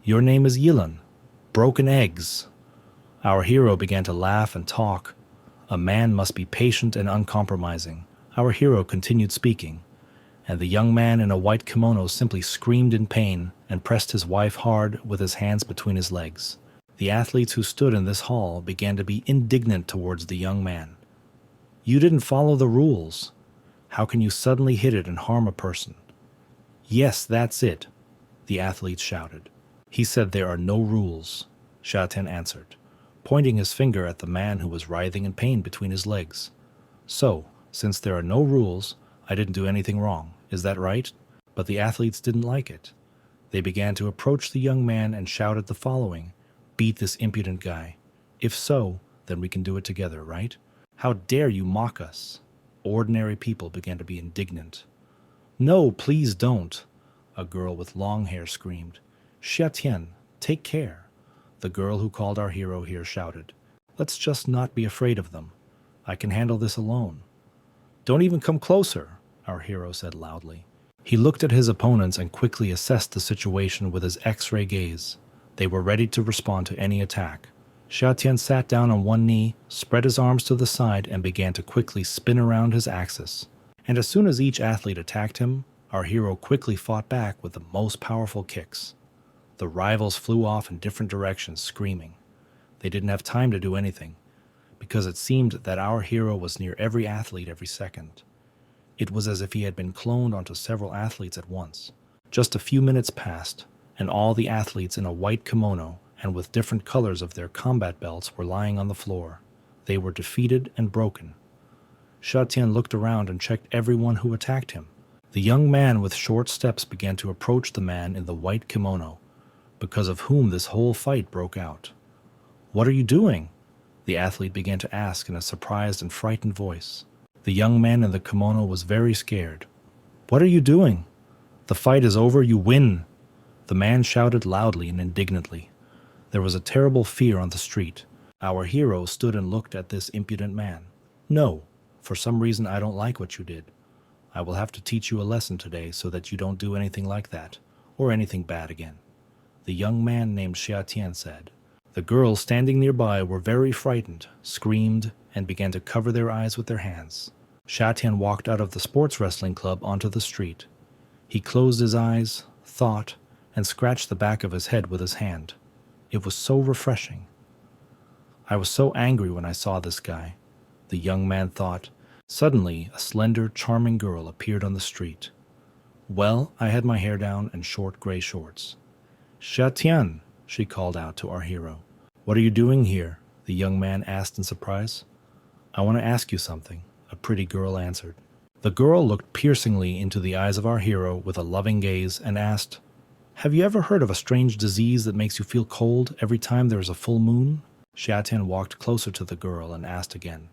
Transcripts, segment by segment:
Your name is Yilan. Broken eggs. Our hero began to laugh and talk. A man must be patient and uncompromising. Our hero continued speaking, and the young man in a white kimono simply screamed in pain and pressed his wife hard with his hands between his legs. The athletes who stood in this hall began to be indignant towards the young man. You didn't follow the rules. How can you suddenly hit it and harm a person? Yes, that's it, the athletes shouted. He said there are no rules, Xiaotian answered, pointing his finger at the man who was writhing in pain between his legs. So, since there are no rules, I didn't do anything wrong, is that right? But the athletes didn't like it. They began to approach the young man and shouted the following: Beat this impudent guy. If so, then we can do it together, right? How dare you mock us? Ordinary people began to be indignant. No, please don't, a girl with long hair screamed. Xiaotian, take care, the girl who called our hero here shouted. Let's just not be afraid of them. I can handle this alone. Don't even come closer, our hero said loudly. He looked at his opponents and quickly assessed the situation with his X-ray gaze. They were ready to respond to any attack. Xiaotian sat down on one knee, spread his arms to the side, and began to quickly spin around his axis. And as soon as each athlete attacked him, our hero quickly fought back with the most powerful kicks. The rivals flew off in different directions, screaming. They didn't have time to do anything, because it seemed that our hero was near every athlete every second. It was as if he had been cloned onto several athletes at once. Just a few minutes passed, and all the athletes in a white kimono and with different colors of their combat belts were lying on the floor. They were defeated and broken. Xiaotian looked around and checked everyone who attacked him. The young man with short steps began to approach the man in the white kimono, because of whom this whole fight broke out. What are you doing? The athlete began to ask in a surprised and frightened voice. The young man in the kimono was very scared. What are you doing? The fight is over, you win! The man shouted loudly and indignantly. There was a terrible fear on the street. Our hero stood and looked at this impudent man. No, for some reason I don't like what you did. I will have to teach you a lesson today so that you don't do anything like that, or anything bad again, the young man named Xiaotian said. The girls standing nearby were very frightened, screamed, and began to cover their eyes with their hands. Xiaotian walked out of the sports wrestling club onto the street. He closed his eyes, thought, and scratched the back of his head with his hand. It was so refreshing. I was so angry when I saw this guy, the young man thought. Suddenly, a slender, charming girl appeared on the street. Well, I had my hair down and short gray shorts. Xiaotian, she called out to our hero. What are you doing here? The young man asked in surprise. I want to ask you something, a pretty girl answered. The girl looked piercingly into the eyes of our hero with a loving gaze and asked, Have you ever heard of a strange disease that makes you feel cold every time there is a full moon? Xiaotian walked closer to the girl and asked again.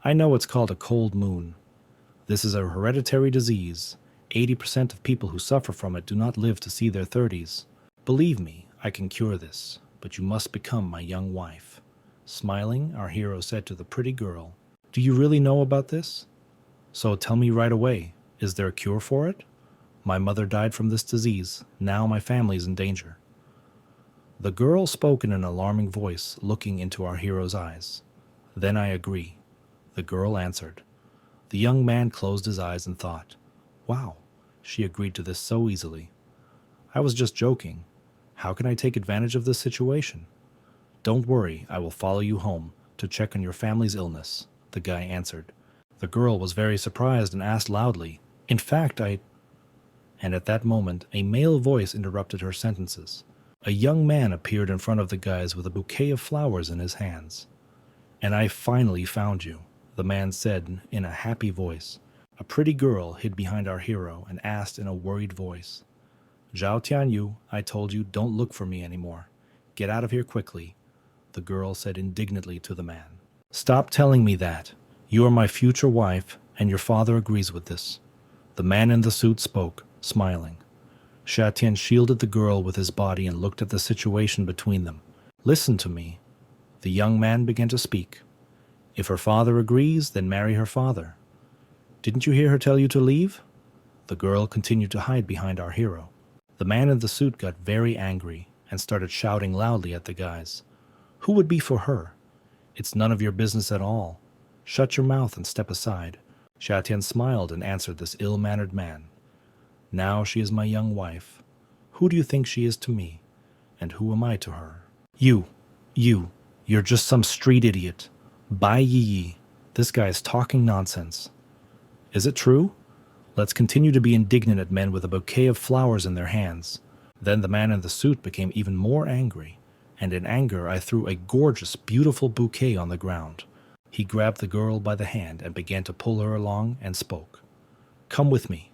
I know it's called a cold moon. This is a hereditary disease. 80% of people who suffer from it do not live to see their 30s. Believe me, I can cure this, but you must become my young wife. Smiling, our hero said to the pretty girl, Do you really know about this? So tell me right away, is there a cure for it? My mother died from this disease. Now my family is in danger. The girl spoke in an alarming voice, looking into our hero's eyes. Then I agree, the girl answered. The young man closed his eyes and thought, Wow, she agreed to this so easily. I was just joking. How can I take advantage of this situation? Don't worry, I will follow you home to check on your family's illness, the guy answered. The girl was very surprised and asked loudly, In fact, And at that moment, a male voice interrupted her sentences. A young man appeared in front of the guys with a bouquet of flowers in his hands. And I finally found you, the man said in a happy voice. A pretty girl hid behind our hero and asked in a worried voice, Zhao Tianyu, I told you, don't look for me anymore. Get out of here quickly, the girl said indignantly to the man. Stop telling me that. You are my future wife, and your father agrees with this. The man in the suit spoke, smiling. Xiaotian shielded the girl with his body and looked at the situation between them. Listen to me. The young man began to speak. If her father agrees, then marry her father. Didn't you hear her tell you to leave? The girl continued to hide behind our hero. The man in the suit got very angry and started shouting loudly at the guys. Who would be for her? It's none of your business at all. Shut your mouth and step aside. Shatian smiled and answered this ill-mannered man. Now she is my young wife. Who do you think she is to me? And who am I to her? You're just some street idiot. Bai Yi. This guy is talking nonsense. Is it true? Let's continue to be indignant at men with a bouquet of flowers in their hands. Then the man in the suit became even more angry, and in anger I threw a gorgeous, beautiful bouquet on the ground. He grabbed the girl by the hand and began to pull her along and spoke. Come with me.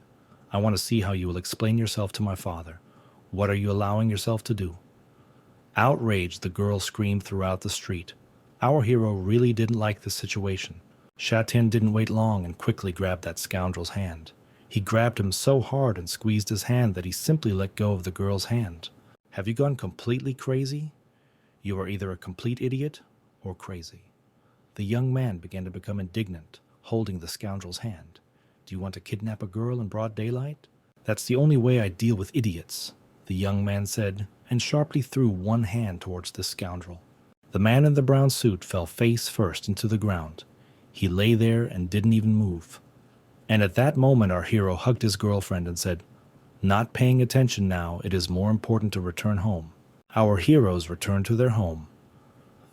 I want to see how you will explain yourself to my father. What are you allowing yourself to do? Outraged, the girl screamed throughout the street. Our hero really didn't like this situation. Shatian didn't wait long and quickly grabbed that scoundrel's hand. He grabbed him so hard and squeezed his hand that he simply let go of the girl's hand. Have you gone completely crazy? You are either a complete idiot or crazy. The young man began to become indignant, holding the scoundrel's hand. Do you want to kidnap a girl in broad daylight? That's the only way I deal with idiots, the young man said, and sharply threw one hand towards the scoundrel. The man in the brown suit fell face first into the ground. He lay there and didn't even move. And at that moment our hero hugged his girlfriend and said, Not paying attention now, it is more important to return home. Our heroes returned to their home.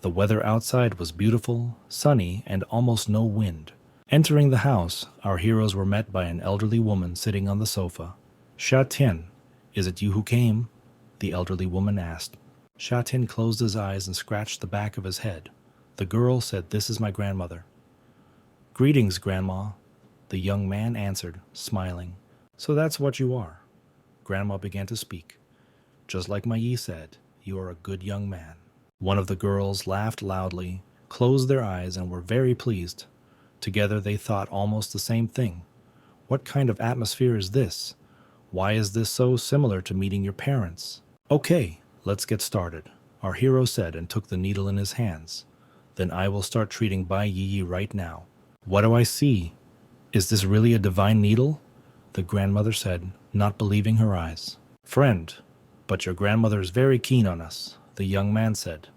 The weather outside was beautiful, sunny, and almost no wind. Entering the house, our heroes were met by an elderly woman sitting on the sofa. Sha Tian, is it you who came? The elderly woman asked. Sha Tian closed his eyes and scratched the back of his head. The girl said, This is my grandmother. Greetings, Grandma. The young man answered, smiling. So that's what you are. Grandma began to speak. Just like my Yi said, you are a good young man. One of the girls laughed loudly, closed their eyes, and were very pleased. Together they thought almost the same thing. What kind of atmosphere is this? Why is this so similar to meeting your parents? Okay, let's get started, our hero said and took the needle in his hands. Then I will start treating Bai Yi right now. What do I see? Is this really a divine needle? The grandmother said, not believing her eyes. Friend, but your grandmother is very keen on us, the young man said.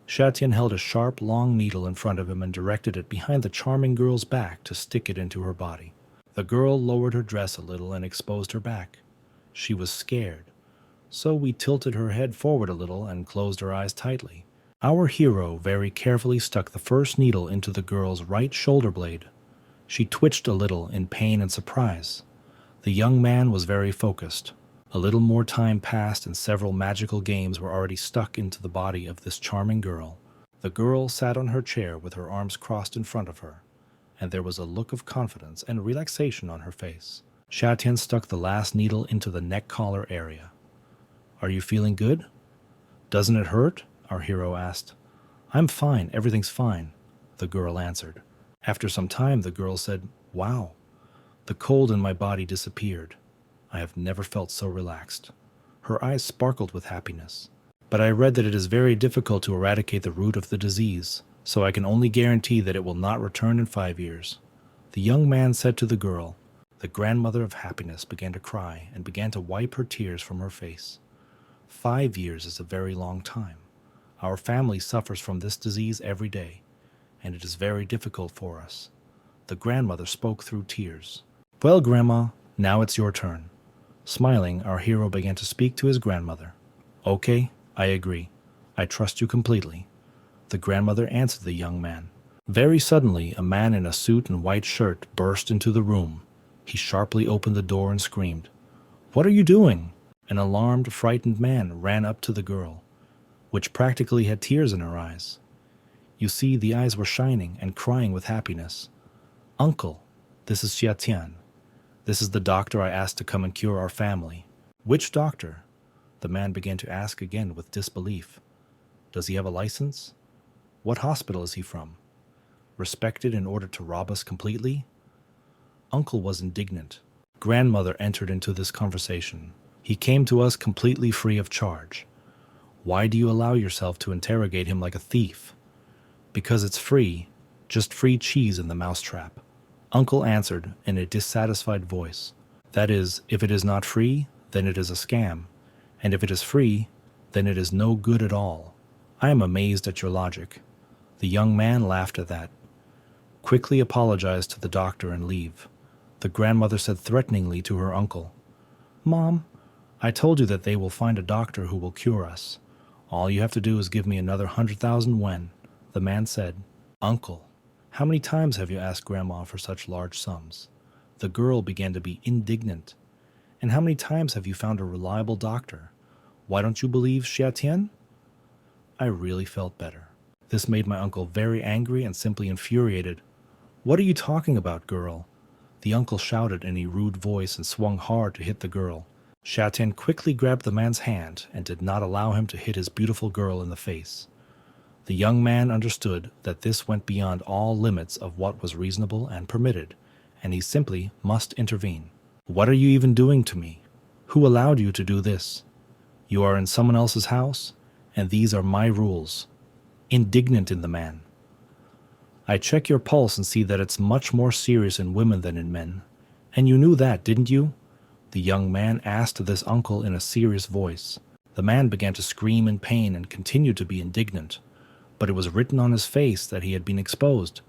Shatian held a sharp, long needle in front of him and directed it behind the charming girl's back to stick it into her body. The girl lowered her dress a little and exposed her back. She was scared, so we tilted her head forward a little and closed her eyes tightly. Our hero very carefully stuck the first needle into the girl's right shoulder blade. She twitched a little in pain and surprise. The young man was very focused. A little more time passed and several magical games were already stuck into the body of this charming girl. The girl sat on her chair with her arms crossed in front of her, and there was a look of confidence and relaxation on her face. Shatian stuck the last needle into the neck collar area. Are you feeling good? Doesn't it hurt? Our hero asked. I'm fine, everything's fine, the girl answered. After some time, the girl said, Wow, the cold in my body disappeared. I have never felt so relaxed. Her eyes sparkled with happiness. But I read that it is very difficult to eradicate the root of the disease, so I can only guarantee that it will not return in 5 years. The young man said to the girl. The grandmother of happiness began to cry and began to wipe her tears from her face. 5 years is a very long time. Our family suffers from this disease every day, and it is very difficult for us. The grandmother spoke through tears. Well, Grandma, now it's your turn. Smiling, our hero began to speak to his grandmother. Okay, I agree. I trust you completely. The grandmother answered the young man. Very suddenly, a man in a suit and white shirt burst into the room. He sharply opened the door and screamed. What are you doing? An alarmed, frightened man ran up to the girl, which practically had tears in her eyes. You see, the eyes were shining and crying with happiness. Uncle, this is Xia Tian. This is the doctor I asked to come and cure our family. Which doctor? The man began to ask again with disbelief. Does he have a license? What hospital is he from? Respected in order to rob us completely? Uncle was indignant. Grandmother entered into this conversation. He came to us completely free of charge. Why do you allow yourself to interrogate him like a thief? Because it's free, just free cheese in the mousetrap. Uncle answered in a dissatisfied voice. That is, if it is not free, then it is a scam. And if it is free, Then it is no good at all. I am amazed at your logic. The young man laughed at that, quickly apologized to the doctor and leave. The grandmother said threateningly to her uncle, "Mom, I told you that they will find a doctor who will cure us. All you have to do is give me another 100,000 yen." The man said, "Uncle, how many times have you asked Grandma for such large sums?" The girl began to be indignant. "And how many times have you found a reliable doctor? Why don't you believe Xia Tian?" I really felt better. This made my uncle very angry and simply infuriated. "What are you talking about, girl?" The uncle shouted in a rude voice and swung hard to hit the girl. Xia Tian quickly grabbed the man's hand and did not allow him to hit his beautiful girl in the face. The young man understood that this went beyond all limits of what was reasonable and permitted, and he simply must intervene. "What are you even doing to me? Who allowed you to do this? You are in someone else's house, and these are my rules." Indignant in the man. "I check your pulse and see that it's much more serious in women than in men. And you knew that, didn't you?" The young man asked this uncle in a serious voice. The man began to scream in pain and continued to be indignant, but it was written on his face that he had been exposed.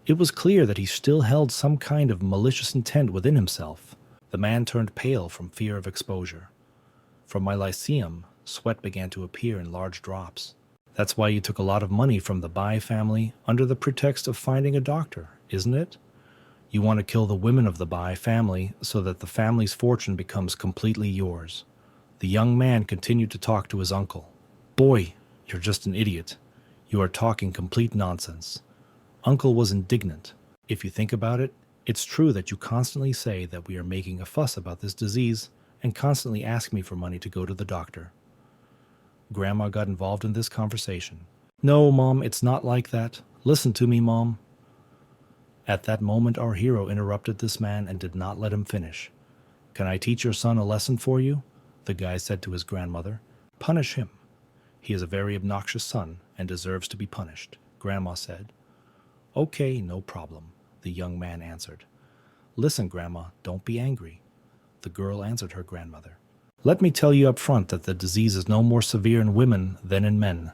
It was clear that he still held some kind of malicious intent within himself. The man turned pale from fear of exposure. "From my lyceum, sweat began to appear in large drops. That's why you took a lot of money from the Bai family under the pretext of finding a doctor, isn't it? You want to kill the women of the Bai family so that the family's fortune becomes completely yours." The young man continued to talk to his uncle. "Boy, you're just an idiot. You are talking complete nonsense." Uncle was indignant. "If you think about it, it's true that you constantly say that we are making a fuss about this disease and constantly ask me for money to go to the doctor." Grandma got involved in this conversation. "No, Mom, it's not like that. Listen to me, Mom." At that moment, our hero interrupted this man and did not let him finish. "Can I teach your son a lesson for you?" the guy said to his grandmother. "Punish him. He is a very obnoxious son and deserves to be punished," Grandma said. "Okay, no problem," the young man answered. "Listen, Grandma, don't be angry," the girl answered her grandmother. "Let me tell you up front that the disease is no more severe in women than in men,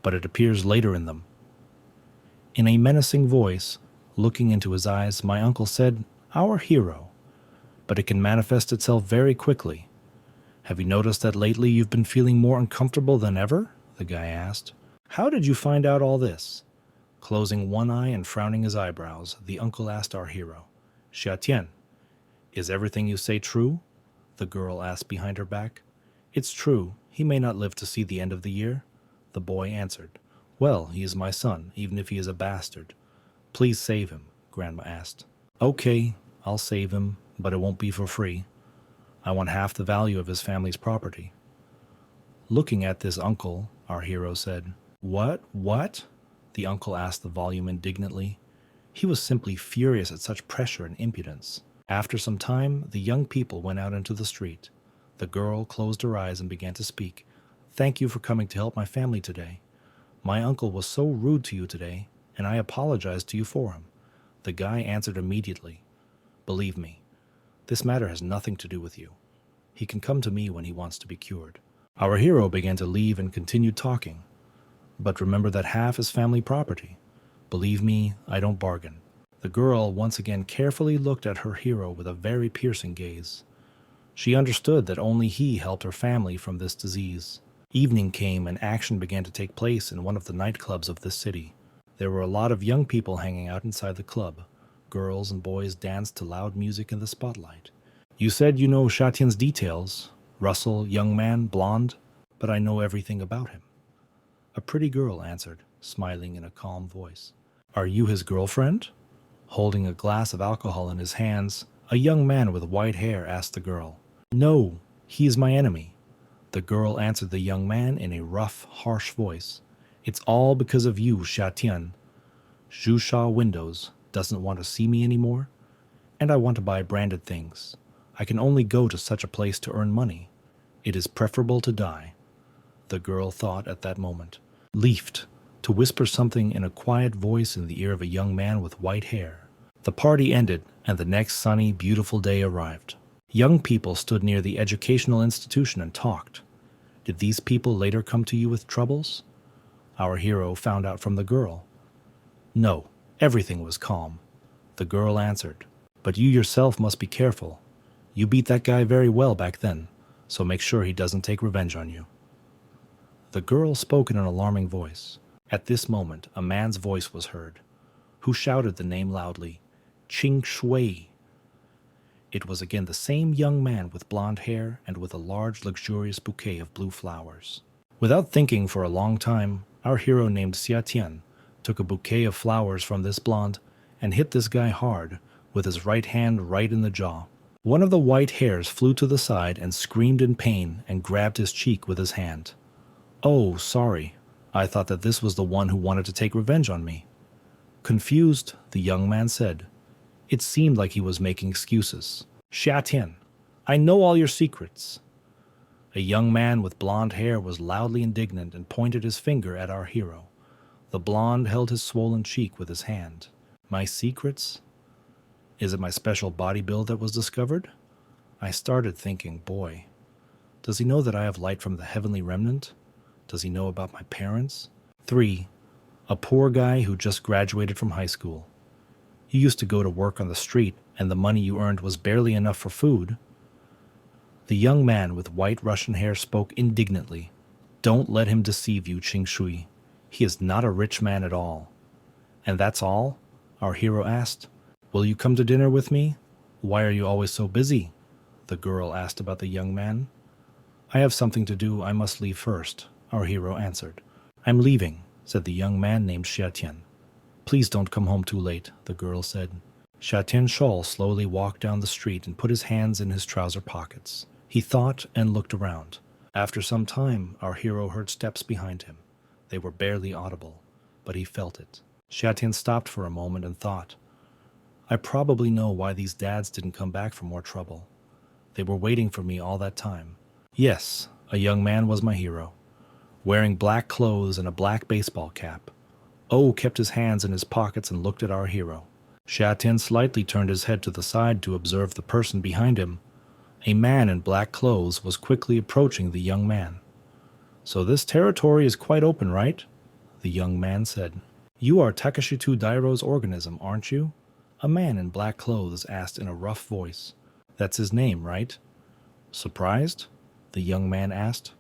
but it appears later in them." In a menacing voice, looking into his eyes, my uncle said, "Our hero. But it can manifest itself very quickly. Have you noticed that lately you've been feeling more uncomfortable than ever?" the guy asked. "How did you find out all this?" Closing one eye and frowning his eyebrows, the uncle asked our hero, "Xia Tian, is everything you say true?" the girl asked behind her back. "It's true. He may not live to see the end of the year," the boy answered. "Well, he is my son, even if he is a bastard. Please save him," Grandma asked. "Okay, I'll save him, but it won't be for free. I want half the value of his family's property." Looking at this uncle, our hero said, What? The uncle asked the volume indignantly. He was simply furious at such pressure and impudence. After some time, the young people went out into the street. The girl closed her eyes and began to speak. "Thank you for coming to help my family today. My uncle was so rude to you today, and I apologized to you for him." The guy answered immediately, "Believe me, this matter has nothing to do with you. He can come to me when he wants to be cured." Our hero began to leave and continued talking. "But remember that half is family property. Believe me, I don't bargain." The girl once again carefully looked at her hero with a very piercing gaze. She understood that only he helped her family from this disease. Evening came and action began to take place in one of the nightclubs of this city. There were a lot of young people hanging out inside the club. Girls and boys danced to loud music in the spotlight. "You said you know Shatian's details. Russell, young man, blonde, but I know everything about him." A pretty girl answered, smiling in a calm voice. "Are you his girlfriend?" Holding a glass of alcohol in his hands, a young man with white hair asked the girl. "No, he is my enemy," the girl answered the young man in a rough, harsh voice. "It's all because of you, Shatian. Zhusha Windows doesn't want to see me anymore, and I want to buy branded things. I can only go to such a place to earn money. It is preferable to die," the girl thought at that moment. Leafed to whisper something in a quiet voice in the ear of a young man with white hair. The party ended, and the next sunny, beautiful day arrived. Young people stood near the educational institution and talked. Did these people later come to you with troubles? Our hero found out from the girl. No, everything was calm. The girl answered, but you yourself must be careful. You beat that guy very well back then, so make sure he doesn't take revenge on you. The girl spoke in an alarming voice. At this moment, a man's voice was heard, who shouted the name loudly, Ching Shui. It was again the same young man with blonde hair and with a large, luxurious bouquet of blue flowers. Without thinking for a long time, our hero named Xia Tian took a bouquet of flowers from this blonde and hit this guy hard with his right hand right in the jaw. One of the white hairs flew to the side and screamed in pain and grabbed his cheek with his hand. Oh, sorry. I thought that this was the one who wanted to take revenge on me. Confused, the young man said. It seemed like he was making excuses. Xia Tian, I know all your secrets. A young man with blonde hair was loudly indignant and pointed his finger at our hero. The blonde held his swollen cheek with his hand. My secrets? Is it my special body build that was discovered? I started thinking, boy, does he know that I have light from the heavenly remnant? Does he know about my parents? 3. A poor guy who just graduated from high school. You used to go to work on the street, and the money you earned was barely enough for food. The young man with white Russian hair spoke indignantly. Don't let him deceive you, Ching Shui. He is not a rich man at all. And that's all? Our hero asked. Will you come to dinner with me? Why are you always so busy? The girl asked about the young man. I have something to do. I must leave first, our hero answered. I'm leaving, said the young man named Xia Tian. Please don't come home too late, the girl said. Xia Tian Shol slowly walked down the street and put his hands in his trouser pockets. He thought and looked around. After some time, our hero heard steps behind him. They were barely audible, but he felt it. Xia Tian stopped for a moment and thought, I probably know why these dads didn't come back for more trouble. They were waiting for me all that time. Yes, a young man was my hero, wearing black clothes and a black baseball cap. Oh kept his hands in his pockets and looked at our hero. Xia Tian slightly turned his head to the side to observe the person behind him. A man in black clothes was quickly approaching the young man. So this territory is quite open, right? The young man said. You are Takashitu Dairo's organism, aren't you? A man in black clothes asked in a rough voice. That's his name, right? Surprised? The young man asked.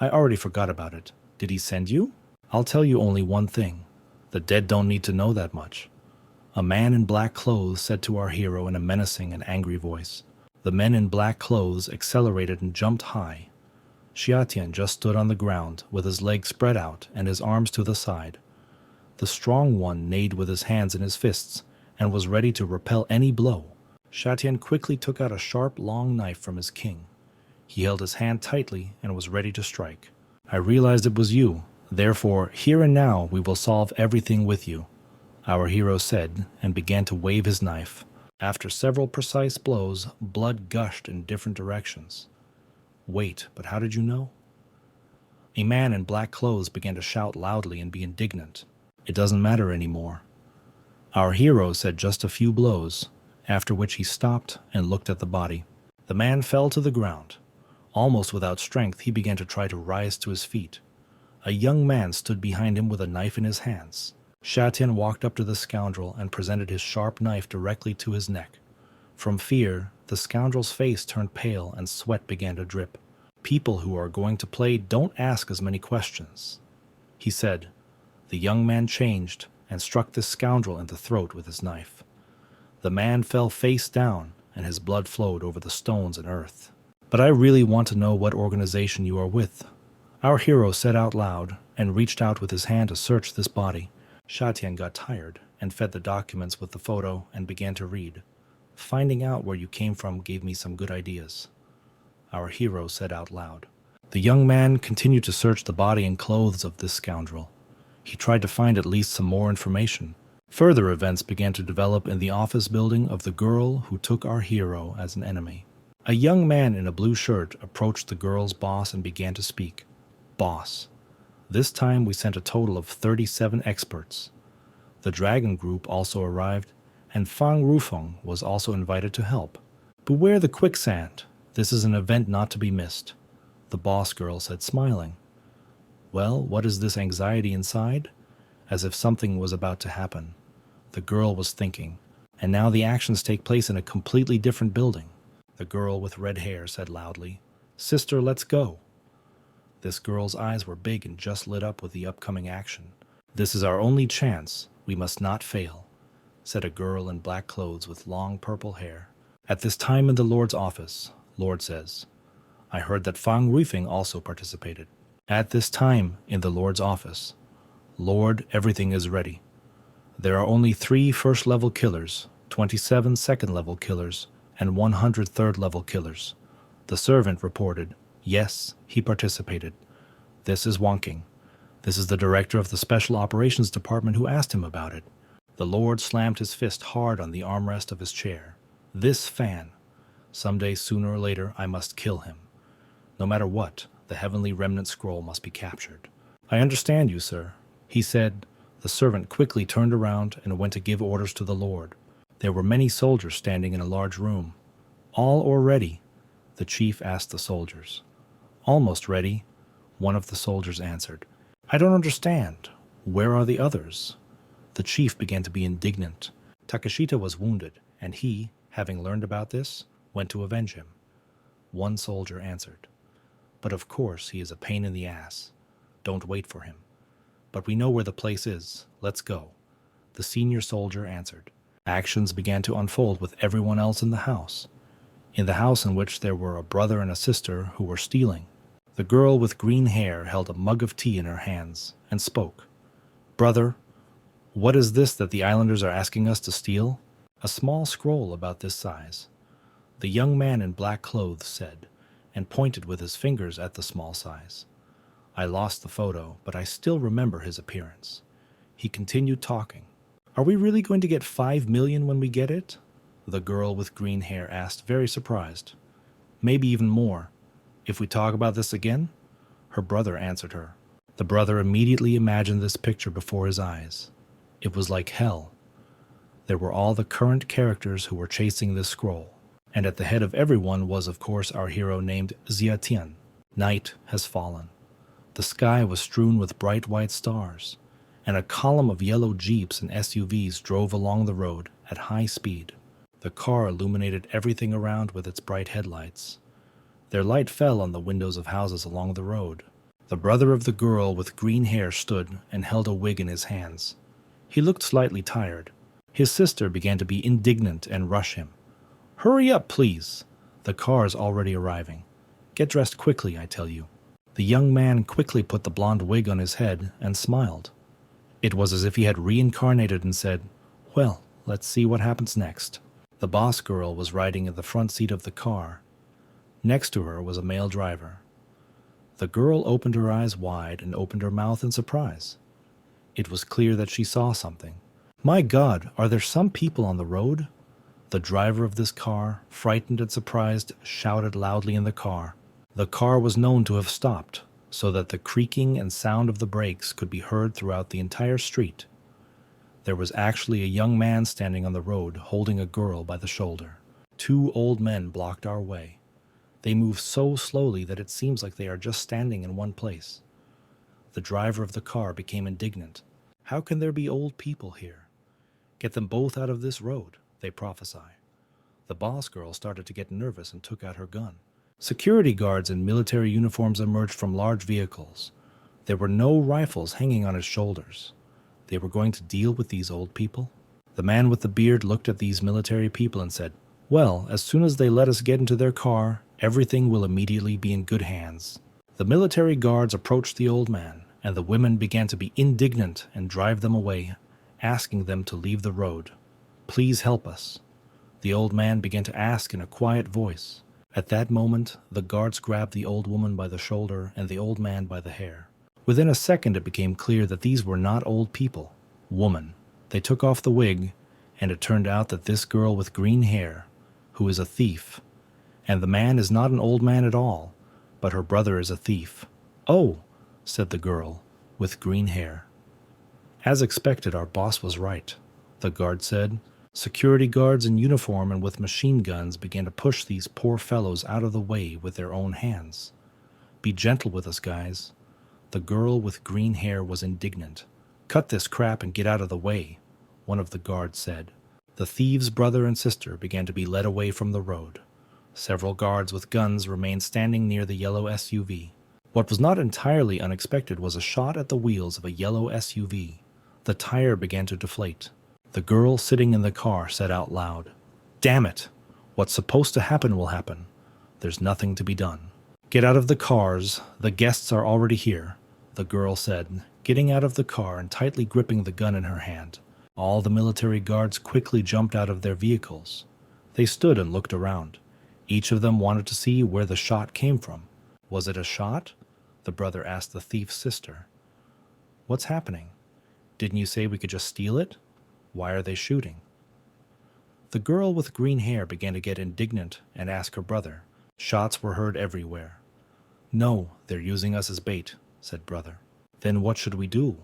I already forgot about it. Did he send you? I'll tell you only one thing. The dead don't need to know that much. A man in black clothes said to our hero in a menacing and angry voice. The men in black clothes accelerated and jumped high. Xia Tian just stood on the ground with his legs spread out and his arms to the side. The strong one neighed with his hands in his fists and was ready to repel any blow. Xia Tian quickly took out a sharp, long knife from his king. He held his hand tightly and was ready to strike. I realized it was you. Therefore, here and now we will solve everything with you, our hero said, and began to wave his knife. After several precise blows, blood gushed in different directions. Wait, but how did you know? A man in black clothes began to shout loudly and be indignant. It doesn't matter anymore. Our hero said just a few blows, after which he stopped and looked at the body. The man fell to the ground. Almost without strength, he began to try to rise to his feet. A young man stood behind him with a knife in his hands. Xia Tian walked up to the scoundrel and presented his sharp knife directly to his neck. From fear, the scoundrel's face turned pale and sweat began to drip. People who are going to play don't ask as many questions, he said. The young man changed and struck the scoundrel in the throat with his knife. The man fell face down and his blood flowed over the stones and earth. But I really want to know what organization you are with. Our hero said out loud and reached out with his hand to search this body. Xia Tian got tired and fed the documents with the photo and began to read. Finding out where you came from gave me some good ideas, our hero said out loud. The young man continued to search the body and clothes of this scoundrel. He tried to find at least some more information. Further events began to develop in the office building of the girl who took our hero as an enemy. A young man in a blue shirt approached the girl's boss and began to speak. Boss, this time we sent a total of 37 experts. The Dragon Group also arrived, and Fang Rufeng was also invited to help. Beware the quicksand. This is an event not to be missed. the boss girl said, smiling. Well, what is this anxiety inside? As if something was about to happen. The girl was thinking, and now the actions take place in a completely different building. The girl with red hair said loudly, Sister, let's go. This girl's eyes were big and just lit up with the upcoming action. This is our only chance. We must not fail, said a girl in black clothes with long purple hair. At this time in the Lord's office, Lord says, I heard that Fang Ruifing also participated. At this time in the Lord's office, Lord, everything is ready. There are only 3 first-level killers, 27 second-level killers, and 100 third-level killers. The servant reported, yes, he participated. This is Wonking. This is the director of the Special Operations Department who asked him about it. The Lord slammed his fist hard on the armrest of his chair. This Fan. Someday, sooner or later, I must kill him. No matter what, the heavenly remnant scroll must be captured. I understand you, sir, he said. The servant quickly turned around and went to give orders to the Lord. There were many soldiers standing in a large room. All or ready? The chief asked the soldiers. Almost ready, one of the soldiers answered. I don't understand. Where are the others? The chief began to be indignant. Takashita was wounded, and he, having learned about this, went to avenge him. One soldier answered. But of course he is a pain in the ass. Don't wait for him. But we know where the place is. Let's go. The senior soldier answered. Actions began to unfold with everyone else in the house. In the house in which there were a brother and a sister who were stealing. The girl with green hair held a mug of tea in her hands and spoke. Brother, what is this that the islanders are asking us to steal? A small scroll about this size. The young man in black clothes said, and pointed with his fingers at the small size. I lost the photo, but I still remember his appearance. He continued talking. Are we really going to get 5 million when we get it? The girl with green hair asked, very surprised. Maybe even more. If we talk about this again? Her brother answered her. The brother immediately imagined this picture before his eyes. It was like hell. There were all the current characters who were chasing this scroll, and at the head of everyone was, of course, our hero named Xiatian. Night has fallen. The sky was strewn with bright white stars, and a column of yellow jeeps and SUVs drove along the road at high speed. The car illuminated everything around with its bright headlights. Their light fell on the windows of houses along the road. The brother of the girl with green hair stood and held a wig in his hands. He looked slightly tired. His sister began to be indignant and rush him. Hurry up, please. The car is already arriving. Get dressed quickly, I tell you. The young man quickly put the blonde wig on his head and smiled. It was as if he had reincarnated and said, Well, let's see what happens next. The boss girl was riding in the front seat of the car. Next to her was a male driver. The girl opened her eyes wide and opened her mouth in surprise. It was clear that she saw something. My God, are there some people on the road? The driver of this car, frightened and surprised, shouted loudly in the car. The car was known to have stopped, so that the creaking and sound of the brakes could be heard throughout the entire street. There was actually a young man standing on the road holding a girl by the shoulder. 2 old men blocked our way. They move so slowly that it seems like they are just standing in one place. The driver of the car became indignant. How can there be old people here? Get them both out of this road, they prophesy. The boss girl started to get nervous and took out her gun. Security guards in military uniforms emerged from large vehicles. There were no rifles hanging on his shoulders. They were going to deal with these old people? The man with the beard looked at these military people and said, Well, as soon as they let us get into their car, everything will immediately be in good hands. The military guards approached the old man, and the women began to be indignant and drive them away, asking them to leave the road. Please help us. The old man began to ask in a quiet voice. At that moment, the guards grabbed the old woman by the shoulder and the old man by the hair. Within a second, it became clear that these were not old people. Woman. They took off the wig, and it turned out that this girl with green hair, who is a thief, and the man is not an old man at all, but her brother is a thief. Oh, said the girl with green hair. As expected, our boss was right, the guard said. Security guards in uniform and with machine guns began to push these poor fellows out of the way with their own hands. Be gentle with us, guys. The girl with green hair was indignant. Cut this crap and get out of the way, one of the guards said. The thieves' brother and sister began to be led away from the road. Several guards with guns remained standing near the yellow SUV. What was not entirely unexpected was a shot at the wheels of a yellow SUV. The tire began to deflate. The girl sitting in the car said out loud, "Damn it! What's supposed to happen will happen. There's nothing to be done." "Get out of the cars. The guests are already here," the girl said, getting out of the car and tightly gripping the gun in her hand. All the military guards quickly jumped out of their vehicles. They stood and looked around. Each of them wanted to see where the shot came from. "Was it a shot?" the brother asked the thief's sister. "What's happening? Didn't you say we could just steal it? Why are they shooting?" The girl with green hair began to get indignant and ask her brother. Shots were heard everywhere. "No, they're using us as bait," said brother. "Then what should we do?"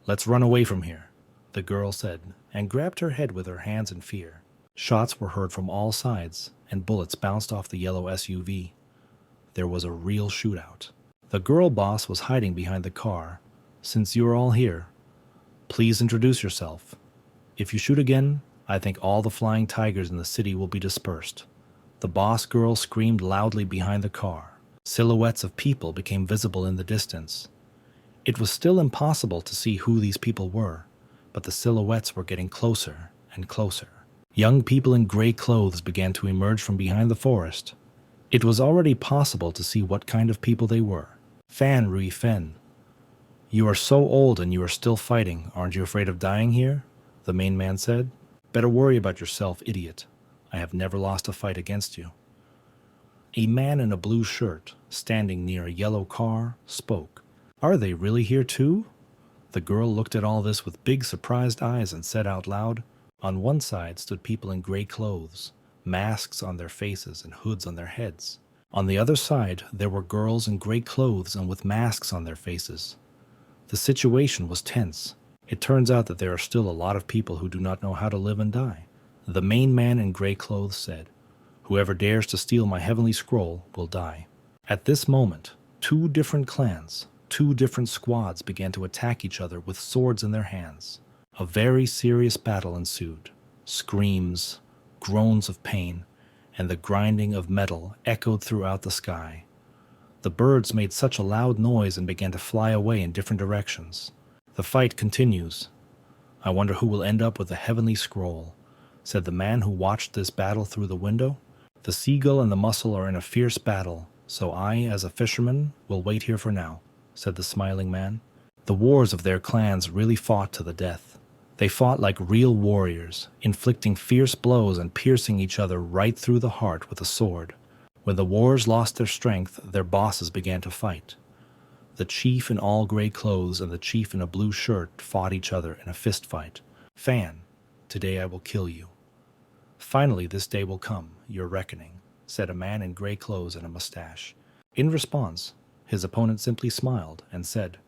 "Let's run away from here," the girl said, and grabbed her head with her hands in fear. Shots were heard from all sides, and bullets bounced off the yellow SUV. There was a real shootout. The girl boss was hiding behind the car. "Since you're all here, please introduce yourself. If you shoot again, I think all the flying tigers in the city will be dispersed." The boss girl screamed loudly behind the car. Silhouettes of people became visible in the distance. It was still impossible to see who these people were, but the silhouettes were getting closer and closer. Young people in gray clothes began to emerge from behind the forest. It was already possible to see what kind of people they were. "Fan Rui Fen. You are so old and you are still fighting. Aren't you afraid of dying here?" the main man said. "Better worry about yourself, idiot. I have never lost a fight against you." A man in a blue shirt, standing near a yellow car, spoke. "Are they really here too?" The girl looked at all this with big surprised eyes and said out loud. On one side stood people in gray clothes, masks on their faces and hoods on their heads. On the other side, there were girls in gray clothes and with masks on their faces. The situation was tense. It turns out that there are still a lot of people who do not know how to live and die. The main man in gray clothes said, "Whoever dares to steal my heavenly scroll will die." At this moment, two different clans, two different squads began to attack each other with swords in their hands. A very serious battle ensued. Screams, groans of pain, and the grinding of metal echoed throughout the sky. The birds made such a loud noise and began to fly away in different directions. "The fight continues. I wonder who will end up with the heavenly scroll," said the man who watched this battle through the window. "The seagull and the mussel are in a fierce battle, so I, as a fisherman, will wait here for now," said the smiling man. The wars of their clans really fought to the death. They fought like real warriors, inflicting fierce blows and piercing each other right through the heart with a sword. When the warriors lost their strength, their bosses began to fight. The chief in all gray clothes and the chief in a blue shirt fought each other in a fist fight. "Fan, today I will kill you." "Finally this day will come, your reckoning," said a man in gray clothes and a mustache. In response, his opponent simply smiled and said,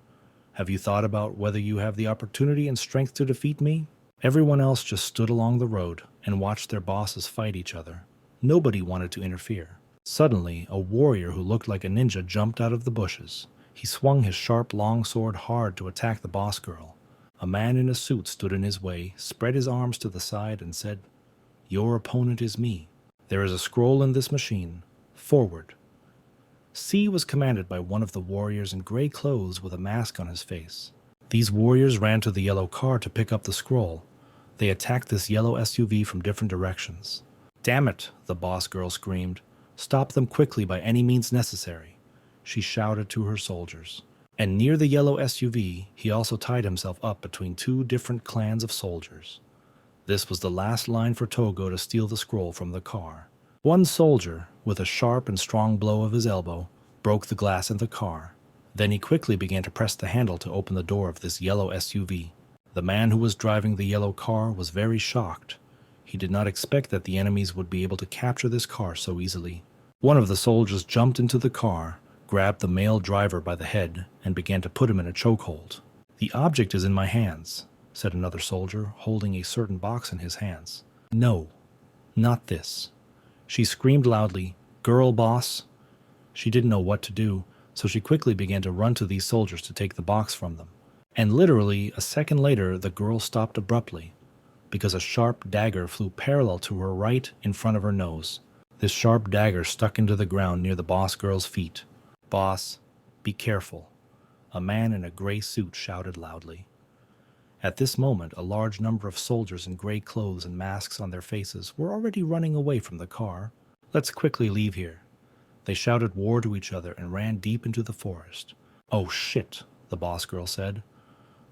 "Have you thought about whether you have the opportunity and strength to defeat me?" Everyone else just stood along the road and watched their bosses fight each other. Nobody wanted to interfere. Suddenly, a warrior who looked like a ninja jumped out of the bushes. He swung his sharp long sword hard to attack the boss girl. A man in a suit stood in his way, spread his arms to the side, and said, "Your opponent is me. There is a scroll in this machine. Forward." C was commanded by one of the warriors in gray clothes with a mask on his face. These warriors ran to the yellow car to pick up the scroll. They attacked this yellow SUV from different directions. "Damn it," the boss girl screamed. "Stop them quickly by any means necessary," she shouted to her soldiers. And near the yellow SUV, he also tied himself up between two different clans of soldiers. This was the last line for Togo to steal the scroll from the car. One soldier, with a sharp and strong blow of his elbow, broke the glass in the car. Then he quickly began to press the handle to open the door of this yellow SUV. The man who was driving the yellow car was very shocked. He did not expect that the enemies would be able to capture this car so easily. One of the soldiers jumped into the car, grabbed the male driver by the head, and began to put him in a chokehold. "The object is in my hands," said another soldier, holding a certain box in his hands. "No, not this." She screamed loudly, "Girl boss!" She didn't know what to do, so she quickly began to run to these soldiers to take the box from them. And literally, a second later, the girl stopped abruptly, because a sharp dagger flew parallel to her right in front of her nose. This sharp dagger stuck into the ground near the boss girl's feet. "Boss, be careful," a man in a gray suit shouted loudly. At this moment, a large number of soldiers in gray clothes and masks on their faces were already running away from the car. "Let's quickly leave here." They shouted war to each other and ran deep into the forest. "Oh shit," the boss girl said.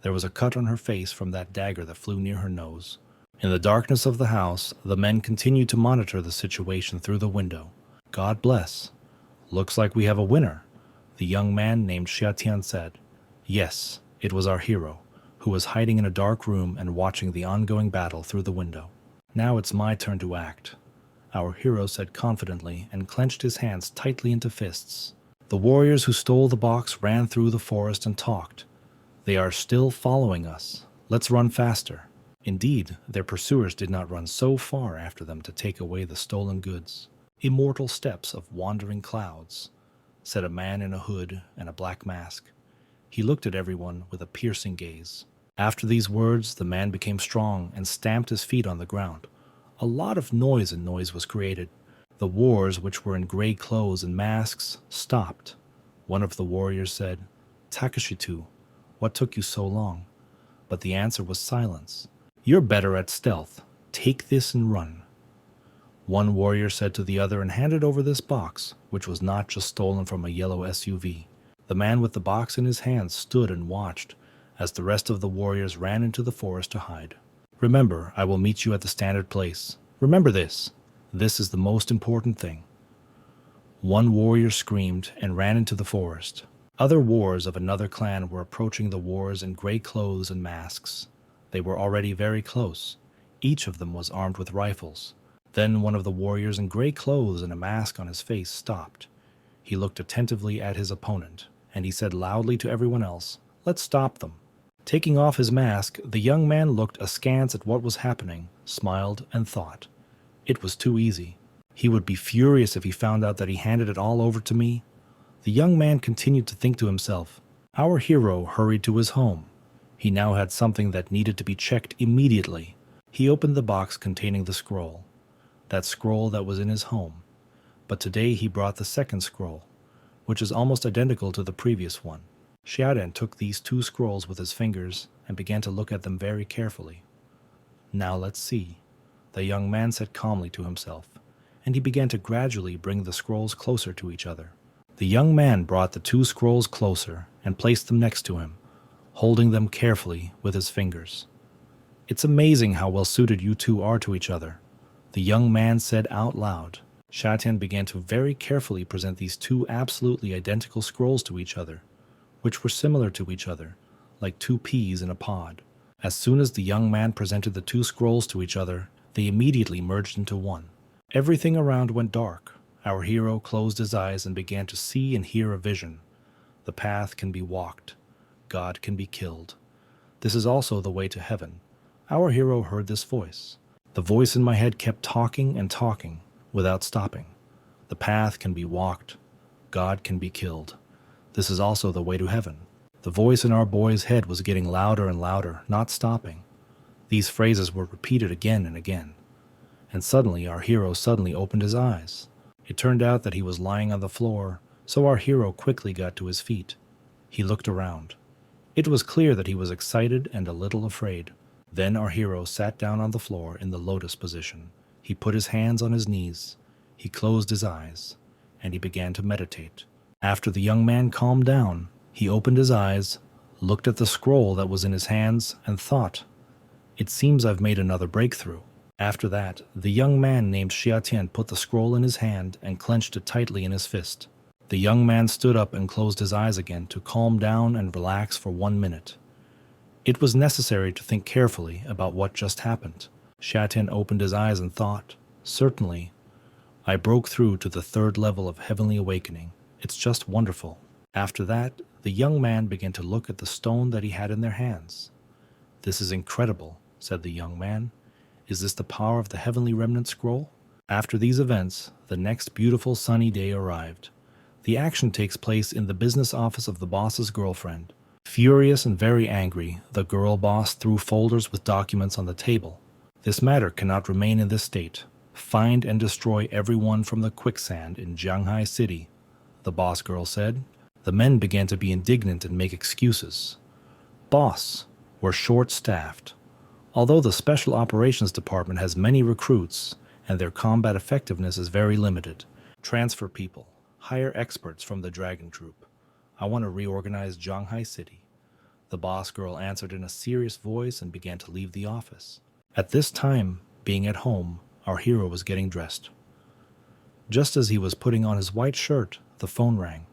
There was a cut on her face from that dagger that flew near her nose. In the darkness of the house, the men continued to monitor the situation through the window. "God bless. Looks like we have a winner," the young man named Xiatian said. Yes, it was our hero, who was hiding in a dark room and watching the ongoing battle through the window. "Now it's my turn to act," our hero said confidently and clenched his hands tightly into fists. The warriors who stole the box ran through the forest and talked. "They are still following us. Let's run faster." Indeed, their pursuers did not run so far after them to take away the stolen goods. "Immortal steps of wandering clouds," said a man in a hood and a black mask. He looked at everyone with a piercing gaze. After these words, the man became strong and stamped his feet on the ground. A lot of noise was created. The warriors, which were in gray clothes and masks, stopped. One of the warriors said, "Takashitu, what took you so long?" But the answer was silence. "You're better at stealth. Take this and run." One warrior said to the other and handed over this box, which was not just stolen from a yellow SUV. The man with the box in his hands stood and watched as the rest of the warriors ran into the forest to hide. "Remember, I will meet you at the standard place. Remember this. This is the most important thing." One warrior screamed and ran into the forest. Other warriors of another clan were approaching the warriors in gray clothes and masks. They were already very close. Each of them was armed with rifles. Then one of the warriors in gray clothes and a mask on his face stopped. He looked attentively at his opponent, and he said loudly to everyone else, "Let's stop them." Taking off his mask, the young man looked askance at what was happening, smiled, and thought, "It was too easy. He would be furious if he found out that he handed it all over to me." The young man continued to think to himself. Our hero hurried to his home. He now had something that needed to be checked immediately. He opened the box containing the scroll. That scroll that was in his home. But today he brought the second scroll, which is almost identical to the previous one. Xiaodan took these two scrolls with his fingers and began to look at them very carefully. "Now let's see," the young man said calmly to himself, and he began to gradually bring the scrolls closer to each other. The young man brought the two scrolls closer and placed them next to him, holding them carefully with his fingers. "It's amazing how well suited you two are to each other," the young man said out loud. Xiaodan began to very carefully present these two absolutely identical scrolls to each other, which were similar to each other, like two peas in a pod. As soon as the young man presented the two scrolls to each other, they immediately merged into one. Everything around went dark. Our hero closed his eyes and began to see and hear a vision. The path can be walked. God can be killed. This is also the way to heaven. Our hero heard this voice. The voice in my head kept talking and talking, without stopping. The path can be walked. God can be killed. This is also the way to heaven. The voice in our boy's head was getting louder and louder, not stopping. These phrases were repeated again and again. And suddenly our hero opened his eyes. It turned out that he was lying on the floor, so our hero quickly got to his feet. He looked around. It was clear that he was excited and a little afraid. Then our hero sat down on the floor in the lotus position. He put his hands on his knees. He closed his eyes, and he began to meditate. After the young man calmed down, he opened his eyes, looked at the scroll that was in his hands, and thought, "It seems I've made another breakthrough." After that, the young man named Xiatian put the scroll in his hand and clenched it tightly in his fist. The young man stood up and closed his eyes again to calm down and relax for 1 minute. It was necessary to think carefully about what just happened. Xiatian opened his eyes and thought, "Certainly, I broke through to the 3rd level of heavenly awakening. It's just wonderful." After that, the young man began to look at the stone that he had in their hands. "This is incredible," said the young man. "Is this the power of the heavenly remnant scroll?" After these events, the next beautiful sunny day arrived. The action takes place in the business office of the boss's girlfriend. Furious and very angry, the girl boss threw folders with documents on the table. This matter cannot remain in this state. Find and destroy everyone from the quicksand in Shanghai City, the boss girl said. The men began to be indignant and make excuses. Boss, we're short-staffed. Although the Special Operations Department has many recruits and their combat effectiveness is very limited, transfer people, hire experts from the Dragon Troop. I want to reorganize Shanghai City. The boss girl answered in a serious voice and began to leave the office. At this time, being at home, our hero was getting dressed. Just as he was putting on his white shirt, the phone rang.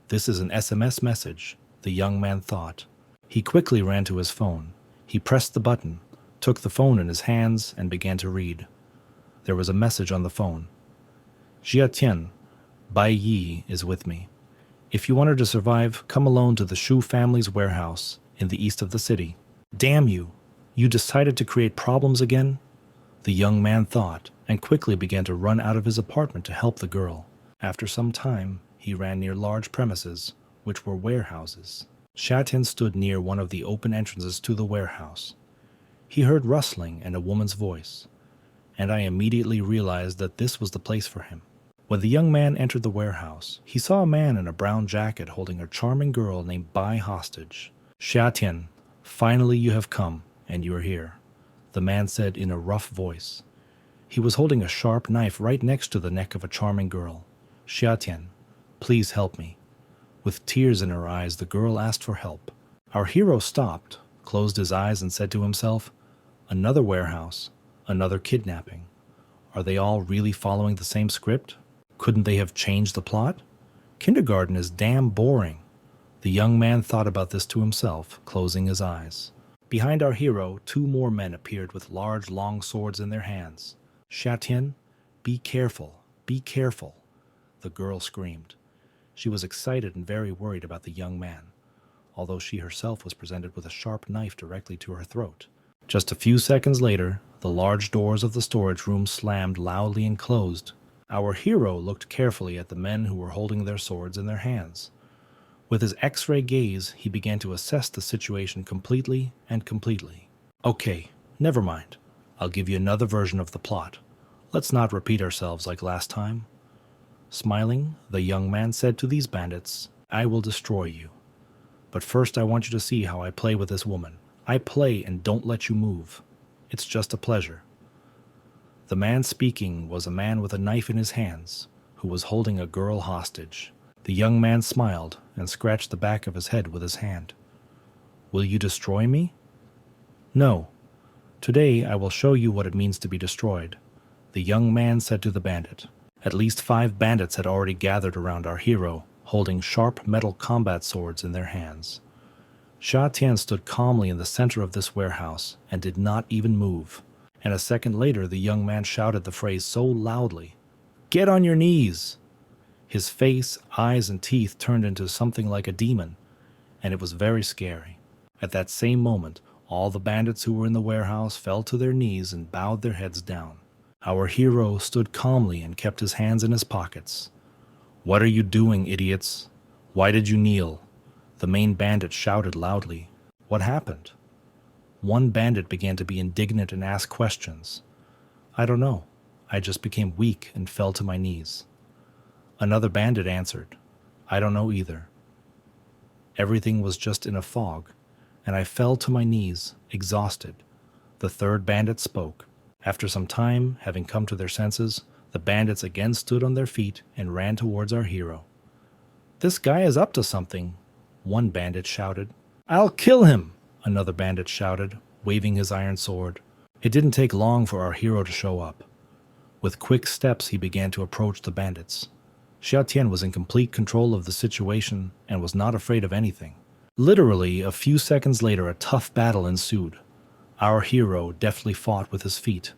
This is an SMS message, the young man thought. He quickly ran to his phone. He pressed the button, took the phone in his hands, and began to read. There was a message on the phone. Jia Tian, Bai Yi is with me. If you want her to survive, come alone to the Shu family's warehouse in the east of the city. Damn you! You decided to create problems again? The young man thought, and quickly began to run out of his apartment to help the girl. After some time, he ran near large premises, which were warehouses. Shatin stood near one of the open entrances to the warehouse. He heard rustling and a woman's voice, and I immediately realized that this was the place for him. When the young man entered the warehouse, he saw a man in a brown jacket holding a charming girl named Bai hostage. Shatin, finally you have come, and you are here, the man said in a rough voice. He was holding a sharp knife right next to the neck of a charming girl. Xiatian, please help me. With tears in her eyes, the girl asked for help. Our hero stopped, closed his eyes, and said to himself, another warehouse, another kidnapping. Are they all really following the same script? Couldn't they have changed the plot? Kindergarten is damn boring. The young man thought about this to himself, closing his eyes. Behind our hero, 2 more men appeared with large, long swords in their hands. Xiatian, be careful, be careful, the girl screamed. She was excited and very worried about the young man, although she herself was presented with a sharp knife directly to her throat. Just a few seconds later, the large doors of the storage room slammed loudly and closed. Our hero looked carefully at the men who were holding their swords in their hands. With his X-ray gaze, he began to assess the situation completely. Okay, never mind. I'll give you another version of the plot. Let's not repeat ourselves like last time. Smiling, the young man said to these bandits, I will destroy you. But first I want you to see how I play with this woman. I play and don't let you move. It's just a pleasure. The man speaking was a man with a knife in his hands, who was holding a girl hostage. The young man smiled and scratched the back of his head with his hand. Will you destroy me? No. Today I will show you what it means to be destroyed, the young man said to the bandit. At least 5 bandits had already gathered around our hero, holding sharp metal combat swords in their hands. Xia Tian stood calmly in the center of this warehouse and did not even move. And a second later, the young man shouted the phrase so loudly, Get on your knees! His face, eyes, and teeth turned into something like a demon, and it was very scary. At that same moment, all the bandits who were in the warehouse fell to their knees and bowed their heads down. Our hero stood calmly and kept his hands in his pockets. What are you doing, idiots? Why did you kneel? The main bandit shouted loudly. What happened? One bandit began to be indignant and ask questions. I don't know. I just became weak and fell to my knees. Another bandit answered. I don't know either. Everything was just in a fog, and I fell to my knees, exhausted. The third bandit spoke. After some time, having come to their senses, the bandits again stood on their feet and ran towards our hero. This guy is up to something, one bandit shouted. I'll kill him, another bandit shouted, waving his iron sword. It didn't take long for our hero to show up. With quick steps, he began to approach the bandits. Xia Tian was in complete control of the situation and was not afraid of anything. Literally, a few seconds later, a tough battle ensued. Our hero deftly fought with his feet.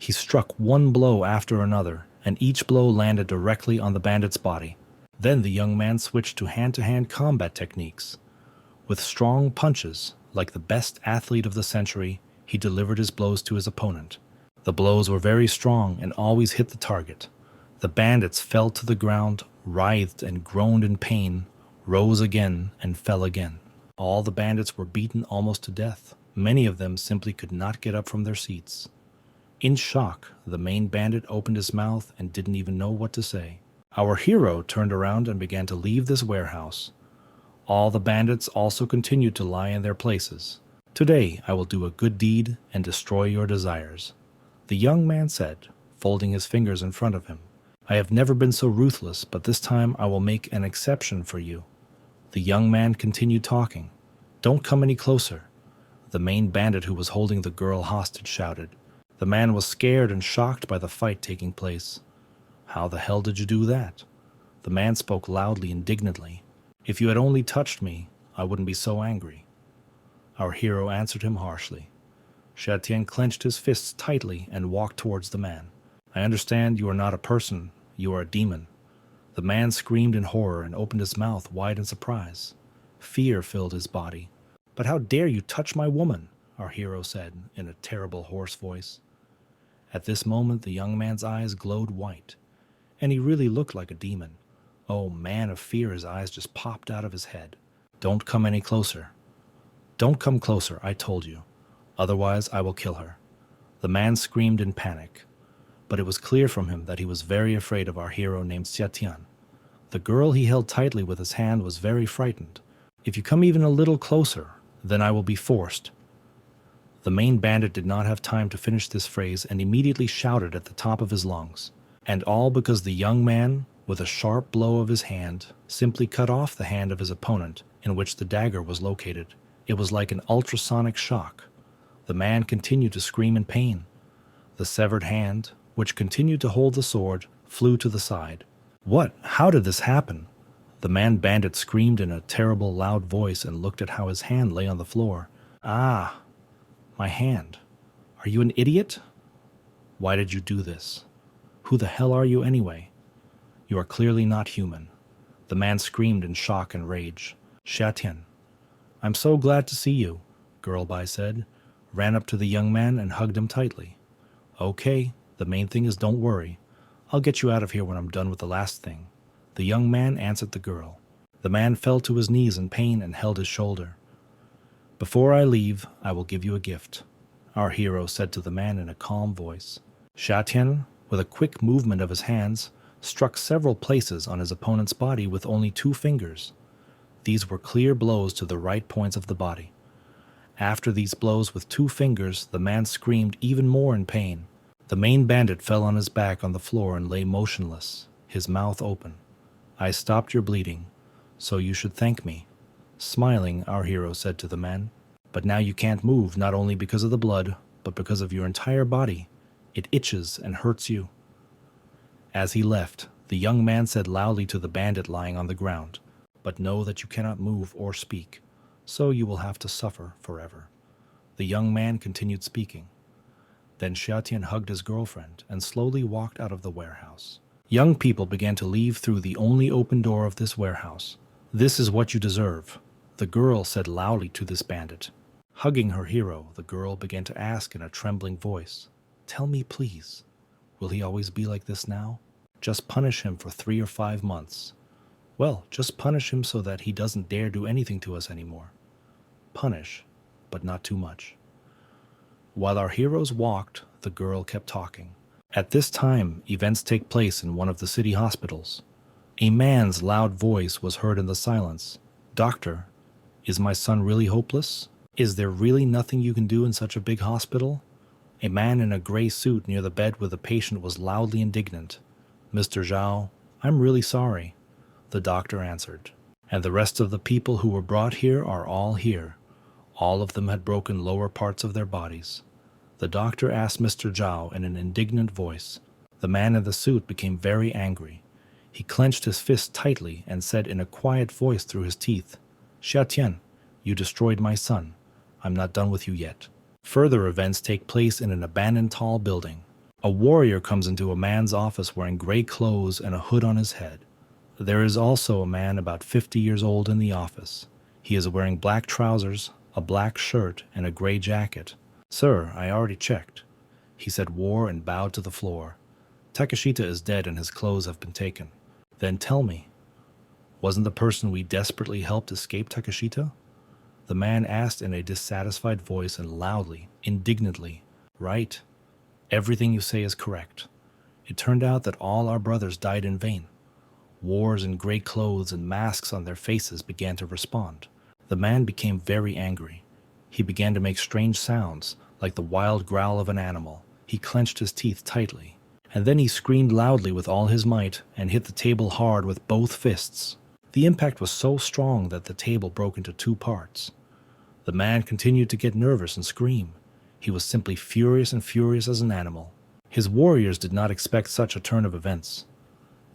He struck one blow after another, and each blow landed directly on the bandit's body. Then the young man switched to hand-to-hand combat techniques. With strong punches, like the best athlete of the century, he delivered his blows to his opponent. The blows were very strong and always hit the target. The bandits fell to the ground, writhed and groaned in pain, rose again and fell again. All the bandits were beaten almost to death. Many of them simply could not get up from their seats. In shock, the main bandit opened his mouth and didn't even know what to say. Our hero turned around and began to leave this warehouse. All the bandits also continued to lie in their places. Today I will do a good deed and destroy your desires, the young man said, folding his fingers in front of him. I have never been so ruthless, but this time I will make an exception for you. The young man continued talking. Don't come any closer, the main bandit who was holding the girl hostage shouted. The man was scared and shocked by the fight taking place. How the hell did you do that? The man spoke loudly, indignantly. If you had only touched me, I wouldn't be so angry. Our hero answered him harshly. Xiatian clenched his fists tightly and walked towards the man. I understand you are not a person, you are a demon. The man screamed in horror and opened his mouth wide in surprise. Fear filled his body. But how dare you touch my woman? Our hero said in a terrible hoarse voice. At this moment the young man's eyes glowed white, and he really looked like a demon. Oh, man of fear, his eyes just popped out of his head. Don't come any closer. Don't come closer, I told you. Otherwise I will kill her. The man screamed in panic, but it was clear from him that he was very afraid of our hero named Xiatian. The girl he held tightly with his hand was very frightened. If you come even a little closer, then I will be forced. The main bandit did not have time to finish this phrase and immediately shouted at the top of his lungs. And all because the young man, with a sharp blow of his hand, simply cut off the hand of his opponent, in which the dagger was located. It was like an ultrasonic shock. The man continued to scream in pain. The severed hand, which continued to hold the sword, flew to the side. What? How did this happen? The man bandit screamed in a terrible loud voice and looked at how his hand lay on the floor. Ah, my hand. Are you an idiot? Why did you do this? Who the hell are you anyway? You are clearly not human. The man screamed in shock and rage. Xiatian. I'm so glad to see you, Girlbai said, ran up to the young man and hugged him tightly. Okay, the main thing is don't worry. I'll get you out of here when I'm done with the last thing. The young man answered the girl. The man fell to his knees in pain and held his shoulder. Before I leave, I will give you a gift, our hero said to the man in a calm voice. Xiatian, with a quick movement of his hands, struck several places on his opponent's body with only 2 fingers. These were clear blows to the right points of the body. After these blows with 2 fingers, the man screamed even more in pain. The main bandit fell on his back on the floor and lay motionless, his mouth open. I stopped your bleeding, so you should thank me. Smiling, our hero said to the man, but now you can't move, not only because of the blood, but because of your entire body. It itches and hurts you. As he left, the young man said loudly to the bandit lying on the ground, but know that you cannot move or speak, so you will have to suffer forever. The young man continued speaking. Then Xiatian hugged his girlfriend and slowly walked out of the warehouse. Young people began to leave through the only open door of this warehouse. This is what you deserve, the girl said loudly to this bandit. Hugging her hero, the girl began to ask in a trembling voice, Tell me, please, will he always be like this now? Just punish him for 3 or 5 months. Well, just punish him so that he doesn't dare do anything to us anymore. Punish, but not too much. While our heroes walked, the girl kept talking. At this time, events take place in one of the city hospitals. A man's loud voice was heard in the silence. Doctor, is my son really hopeless? Is there really nothing you can do in such a big hospital? A man in a gray suit near the bed with the patient was loudly indignant. Mr. Zhao, I'm really sorry, the doctor answered. And the rest of the people who were brought here are all here. All of them had broken lower parts of their bodies. The doctor asked Mr. Zhao in an indignant voice. The man in the suit became very angry. He clenched his fist tightly and said in a quiet voice through his teeth, Xiatian, you destroyed my son. I'm not done with you yet. Further events take place in an abandoned tall building. A warrior comes into a man's office wearing gray clothes and a hood on his head. There is also a man about 50 years old in the office. He is wearing black trousers, a black shirt, and a gray jacket. Sir, I already checked, he said war and bowed to the floor. Takashita is dead and his clothes have been taken. Then tell me, wasn't the person we desperately helped escape Takashita? The man asked in a dissatisfied voice and loudly, indignantly. Right. Everything you say is correct. It turned out that all our brothers died in vain. Wars in gray clothes and masks on their faces began to respond. The man became very angry. He began to make strange sounds, like the wild growl of an animal. He clenched his teeth tightly. And then he screamed loudly with all his might and hit the table hard with both fists. The impact was so strong that the table broke into two parts. The man continued to get nervous and scream. He was simply furious and furious as an animal. His warriors did not expect such a turn of events.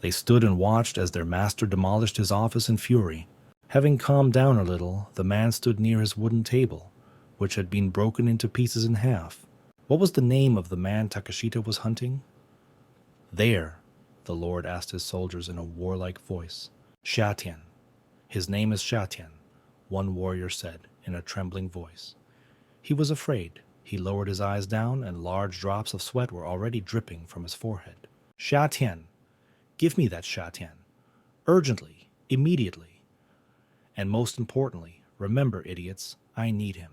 They stood and watched as their master demolished his office in fury. Having calmed down a little, the man stood near his wooden table, which had been broken into pieces in half. What was the name of the man Takashita was hunting? There, the Lord asked his soldiers in a warlike voice. Shatian. His name is Shatian, one warrior said in a trembling voice. He was afraid. He lowered his eyes down, and large drops of sweat were already dripping from his forehead. Shatian! Give me that Shatian. Urgently. Immediately. And most importantly, remember, idiots, I need him.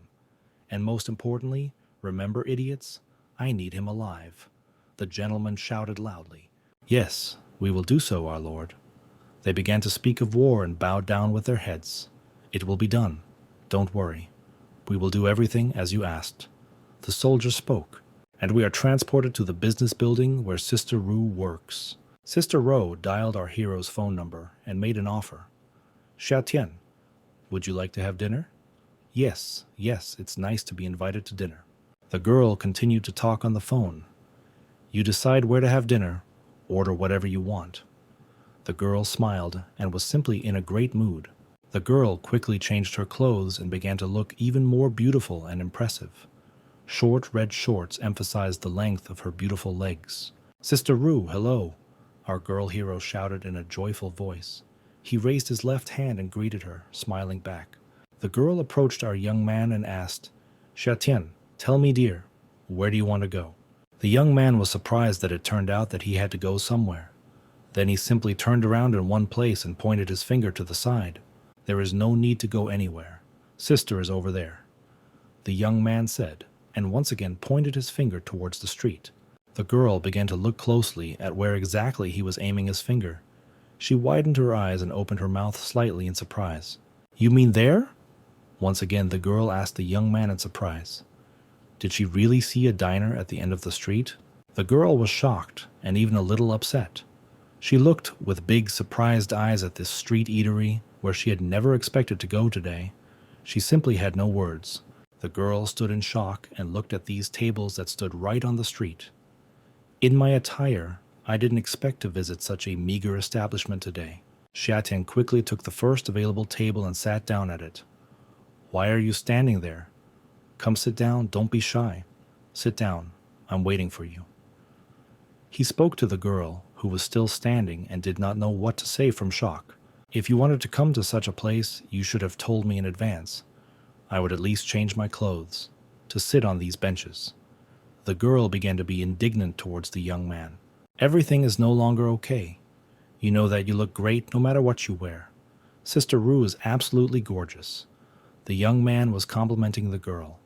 And most importantly, remember, idiots, I need him alive. The gentleman shouted loudly. Yes, we will do so, our lord. They began to speak of war and bowed down with their heads. It will be done. Don't worry. We will do everything as you asked. The soldier spoke, and we are transported to the business building where Sister Rue works. Sister Ro dialed our hero's phone number and made an offer. Shatian, would you like to have dinner? Yes, it's nice to be invited to dinner. The girl continued to talk on the phone. You decide where to have dinner. Order whatever you want. The girl smiled and was simply in a great mood. The girl quickly changed her clothes and began to look even more beautiful and impressive. Short red shorts emphasized the length of her beautiful legs. Sister Rue, hello, our girl hero shouted in a joyful voice. He raised his left hand and greeted her, smiling back. The girl approached our young man and asked, Shatian, tell me, dear, where do you want to go? The young man was surprised that it turned out that he had to go somewhere. Then he simply turned around in one place and pointed his finger to the side. There is no need to go anywhere. Sister is over there, the young man said, and once again pointed his finger towards the street. The girl began to look closely at where exactly he was aiming his finger. She widened her eyes and opened her mouth slightly in surprise. You mean there? Once again the girl asked the young man in surprise. Did she really see a diner at the end of the street? The girl was shocked and even a little upset. She looked with big surprised eyes at this street eatery where she had never expected to go today. She simply had no words. The girl stood in shock and looked at these tables that stood right on the street. In my attire, I didn't expect to visit such a meager establishment today. Shatian quickly took the first available table and sat down at it. Why are you standing there? Come sit down, don't be shy. Sit down, I'm waiting for you. He spoke to the girl, who was still standing and did not know what to say from shock. If you wanted to come to such a place, you should have told me in advance. I would at least change my clothes, to sit on these benches. The girl began to be indignant towards the young man. Everything is no longer okay. You know that you look great no matter what you wear. Sister Rue is absolutely gorgeous. The young man was complimenting the girl.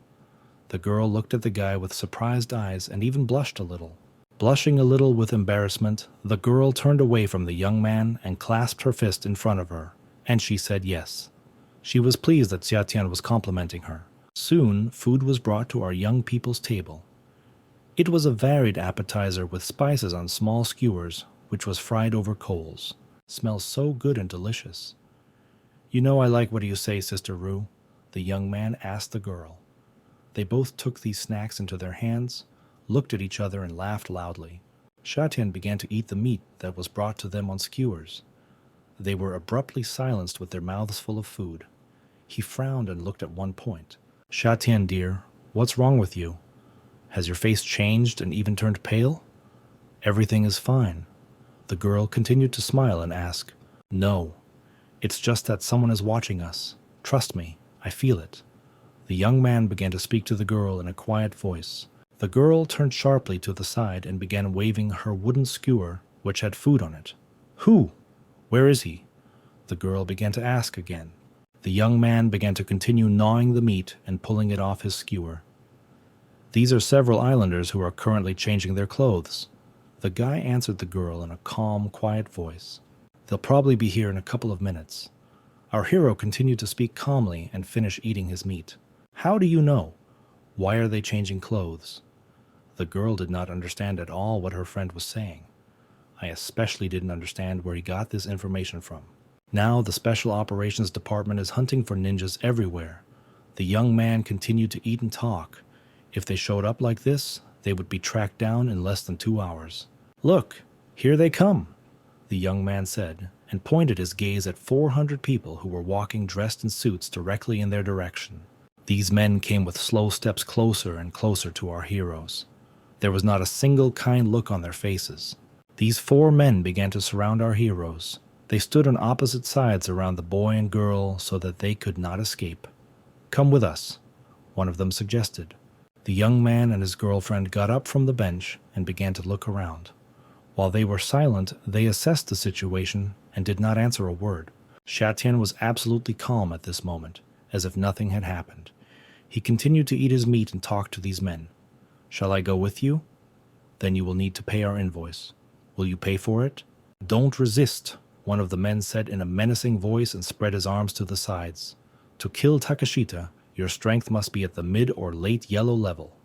The girl looked at the guy with surprised eyes and even blushed a little. Blushing a little with embarrassment, the girl turned away from the young man and clasped her fist in front of her, and she said yes. She was pleased that Xiatian was complimenting her. Soon, food was brought to our young people's table. It was a varied appetizer with spices on small skewers, which was fried over coals. Smells so good and delicious. You know I like what you say, Sister Rue, the young man asked the girl. They both took these snacks into their hands, looked at each other and laughed loudly. Shatian began to eat the meat that was brought to them on skewers. They were abruptly silenced with their mouths full of food. He frowned and looked at one point. Shatian, dear, what's wrong with you? Has your face changed and even turned pale? Everything is fine. The girl continued to smile and ask, No, it's just that someone is watching us. Trust me, I feel it. The young man began to speak to the girl in a quiet voice. The girl turned sharply to the side and began waving her wooden skewer, which had food on it. Who? Where is he? The girl began to ask again. The young man began to continue gnawing the meat and pulling it off his skewer. These are several islanders who are currently changing their clothes. The guy answered the girl in a calm, quiet voice. They'll probably be here in a couple of minutes. Our hero continued to speak calmly and finish eating his meat. How do you know? Why are they changing clothes? The girl did not understand at all what her friend was saying. I especially didn't understand where he got this information from. Now the Special Operations Department is hunting for ninjas everywhere. The young man continued to eat and talk. If they showed up like this, they would be tracked down in less than 2 hours. Look, here they come, the young man said, and pointed his gaze at 400 people who were walking dressed in suits directly in their direction. These men came with slow steps closer and closer to our heroes. There was not a single kind look on their faces. These 4 men began to surround our heroes. They stood on opposite sides around the boy and girl so that they could not escape. Come with us, one of them suggested. The young man and his girlfriend got up from the bench and began to look around. While they were silent, they assessed the situation and did not answer a word. Sha-Tian was absolutely calm at this moment, as if nothing had happened. He continued to eat his meat and talk to these men. Shall I go with you? Then you will need to pay our invoice. Will you pay for it? Don't resist, one of the men said in a menacing voice and spread his arms to the sides. To kill Takashita, your strength must be at the mid or late yellow level.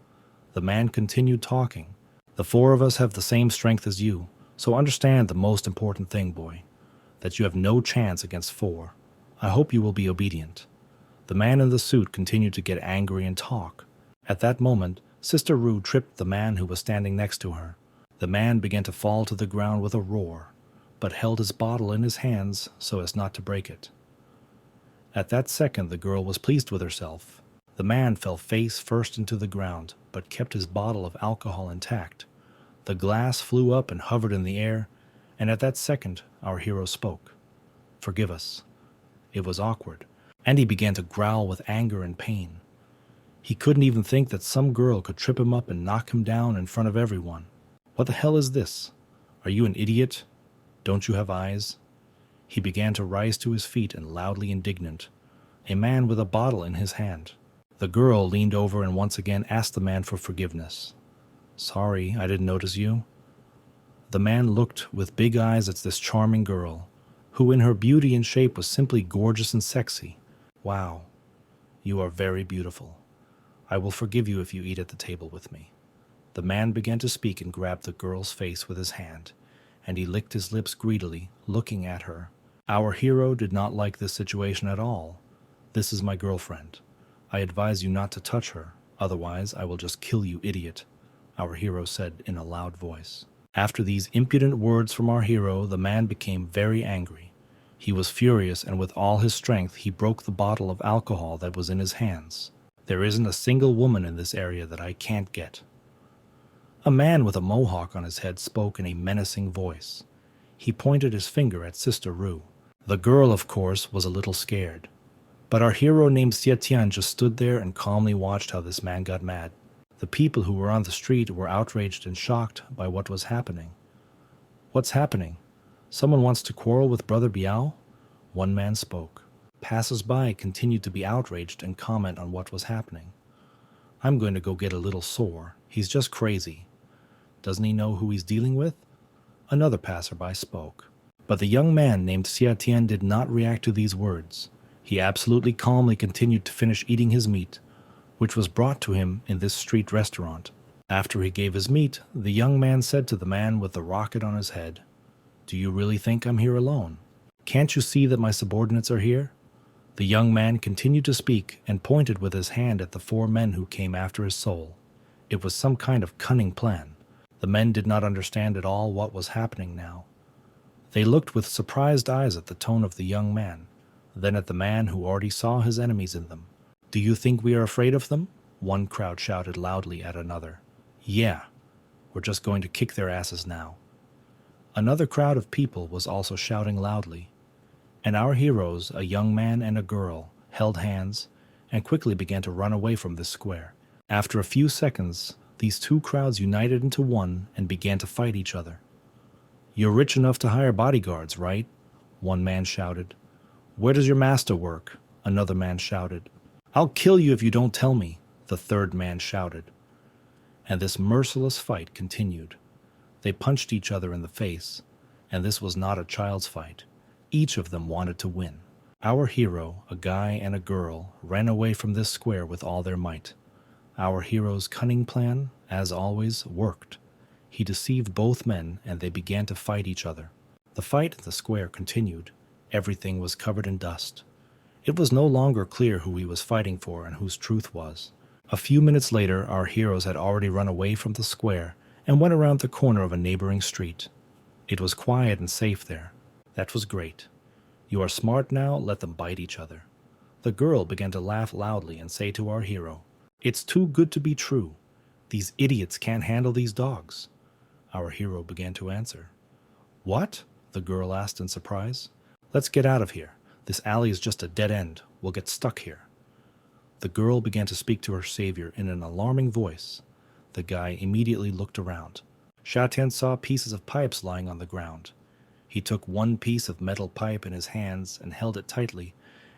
The man continued talking. The 4 of us have the same strength as you, so understand the most important thing, boy, that you have no chance against 4. I hope you will be obedient. The man in the suit continued to get angry and talk. At that moment, Sister Rue tripped the man who was standing next to her. The man began to fall to the ground with a roar, but held his bottle in his hands so as not to break it. At that second, the girl was pleased with herself. The man fell face first into the ground, but kept his bottle of alcohol intact. The glass flew up and hovered in the air, and at that second, our hero spoke. Forgive us. It was awkward, and he began to growl with anger and pain. He couldn't even think that some girl could trip him up and knock him down in front of everyone. What the hell is this? Are you an idiot? Don't you have eyes? He began to rise to his feet and loudly indignant. A man with a bottle in his hand. The girl leaned over and once again asked the man for forgiveness. Sorry, I didn't notice you. The man looked with big eyes at this charming girl, who in her beauty and shape was simply gorgeous and sexy. Wow, you are very beautiful. I will forgive you if you eat at the table with me. The man began to speak and grabbed the girl's face with his hand, and he licked his lips greedily, looking at her. Our hero did not like this situation at all. This is my girlfriend. I advise you not to touch her, otherwise I will just kill you, idiot, our hero said in a loud voice. After these impudent words from our hero, the man became very angry. He was furious, and with all his strength he broke the bottle of alcohol that was in his hands. There isn't a single woman in this area that I can't get. A man with a mohawk on his head spoke in a menacing voice. He pointed his finger at Sister Rue. The girl, of course, was a little scared. But our hero named Xia-Tian just stood there and calmly watched how this man got mad. The people who were on the street were outraged and shocked by what was happening. What's happening? Someone wants to quarrel with Brother Biao? One man spoke. Passers-by continued to be outraged and comment on what was happening. I'm going to go get a little sore. He's just crazy. Doesn't he know who he's dealing with? Another passerby spoke. But the young man named Xia-Tian did not react to these words. He absolutely calmly continued to finish eating his meat, which was brought to him in this street restaurant. After he gave his meat, the young man said to the man with the rocket on his head, Do you really think I'm here alone? Can't you see that my subordinates are here? The young man continued to speak and pointed with his hand at the 4 men who came after his soul. It was some kind of cunning plan. The men did not understand at all what was happening now. They looked with surprised eyes at the tone of the young man, then at the man who already saw his enemies in them. Do you think we are afraid of them? One crowd shouted loudly at another. Yeah, we're just going to kick their asses now. Another crowd of people was also shouting loudly. And our heroes, a young man and a girl, held hands and quickly began to run away from this square. After a few seconds, These two crowds united into one and began to fight each other. "You're rich enough to hire bodyguards, right?" one man shouted. "Where does your master work?" another man shouted. "I'll kill you if you don't tell me," the third man shouted. And this merciless fight continued. They punched each other in the face, and this was not a child's fight. Each of them wanted to win. Our hero, a guy and a girl, ran away from this square with all their might. Our hero's cunning plan, as always, worked. He deceived both men, and they began to fight each other. The fight in the square continued. Everything was covered in dust. It was no longer clear who he was fighting for and whose truth was. A few minutes later, our heroes had already run away from the square and went around the corner of a neighboring street. It was quiet and safe there. That was great. "You are smart now, let them bite each other." The girl began to laugh loudly and say to our hero, "It's too good to be true. These idiots can't handle these dogs." Our hero began to answer. "What?" the girl asked in surprise. "Let's get out of here. This alley is just a dead end. We'll get stuck here." The girl began to speak to her savior in an alarming voice. The guy immediately looked around. Shatian saw pieces of pipes lying on the ground. He took one piece of metal pipe in his hands and held it tightly,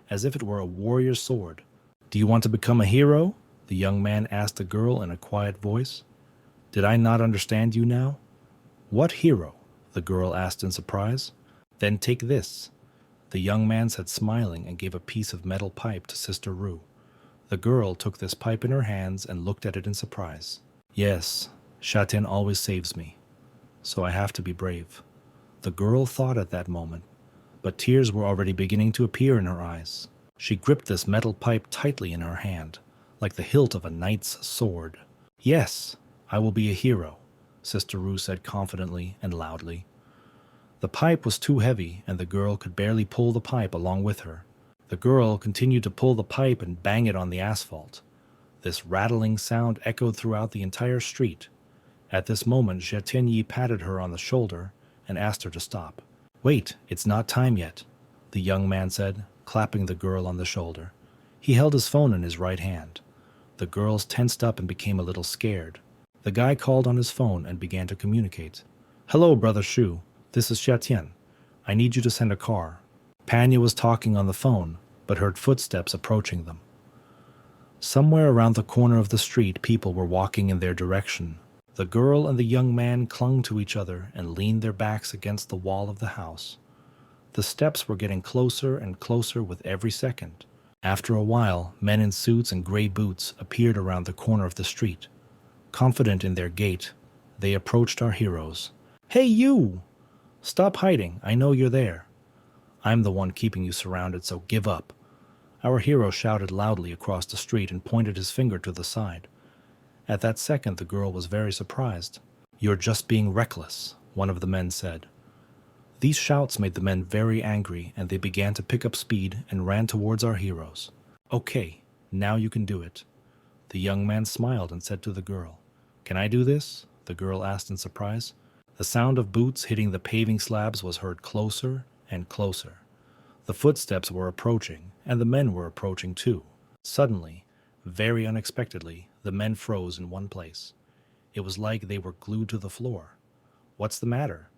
as if it were a warrior's sword. "Do you want to become a hero?" the young man asked the girl in a quiet voice. "Did I not understand you now?" "What hero?" the girl asked in surprise. "Then take this." The young man said, smiling, and gave a piece of metal pipe to Sister Rue. The girl took this pipe in her hands and looked at it in surprise. "Yes, Shatian always saves me, so I have to be brave." The girl thought at that moment, but tears were already beginning to appear in her eyes. She gripped this metal pipe tightly in her hand, like the hilt of a knight's sword. "Yes, I will be a hero," Sister Rue said confidently and loudly. The pipe was too heavy, and the girl could barely pull the pipe along with her. The girl continued to pull the pipe and bang it on the asphalt. This rattling sound echoed throughout the entire street. At this moment, Zhetinyi patted her on the shoulder and asked her to stop. "Wait, it's not time yet," the young man said, clapping the girl on the shoulder. He held his phone in his right hand. The girls tensed up and became a little scared. The guy called on his phone and began to communicate. "Hello, Brother Shu. This is Xiatian. I need you to send a car." Panya was talking on the phone, but heard footsteps approaching them. Somewhere around the corner of the street, people were walking in their direction. The girl and the young man clung to each other and leaned their backs against the wall of the house. The steps were getting closer and closer with every second. After a while, men in suits and gray boots appeared around the corner of the street. Confident in their gait, they approached our heroes. "Hey, you! Stop hiding, I know you're there. I'm the one keeping you surrounded, so give up." Our hero shouted loudly across the street and pointed his finger to the side. At that second, the girl was very surprised. "You're just being reckless," one of the men said. These shouts made the men very angry, and they began to pick up speed and ran towards our heroes. "Okay, now you can do it." The young man smiled and said to the girl, "Can I do this?" the girl asked in surprise. The sound of boots hitting the paving slabs was heard closer and closer. The footsteps were approaching, and the men were approaching too. Suddenly, very unexpectedly, the men froze in one place. It was like they were glued to the floor. "What's the matter?"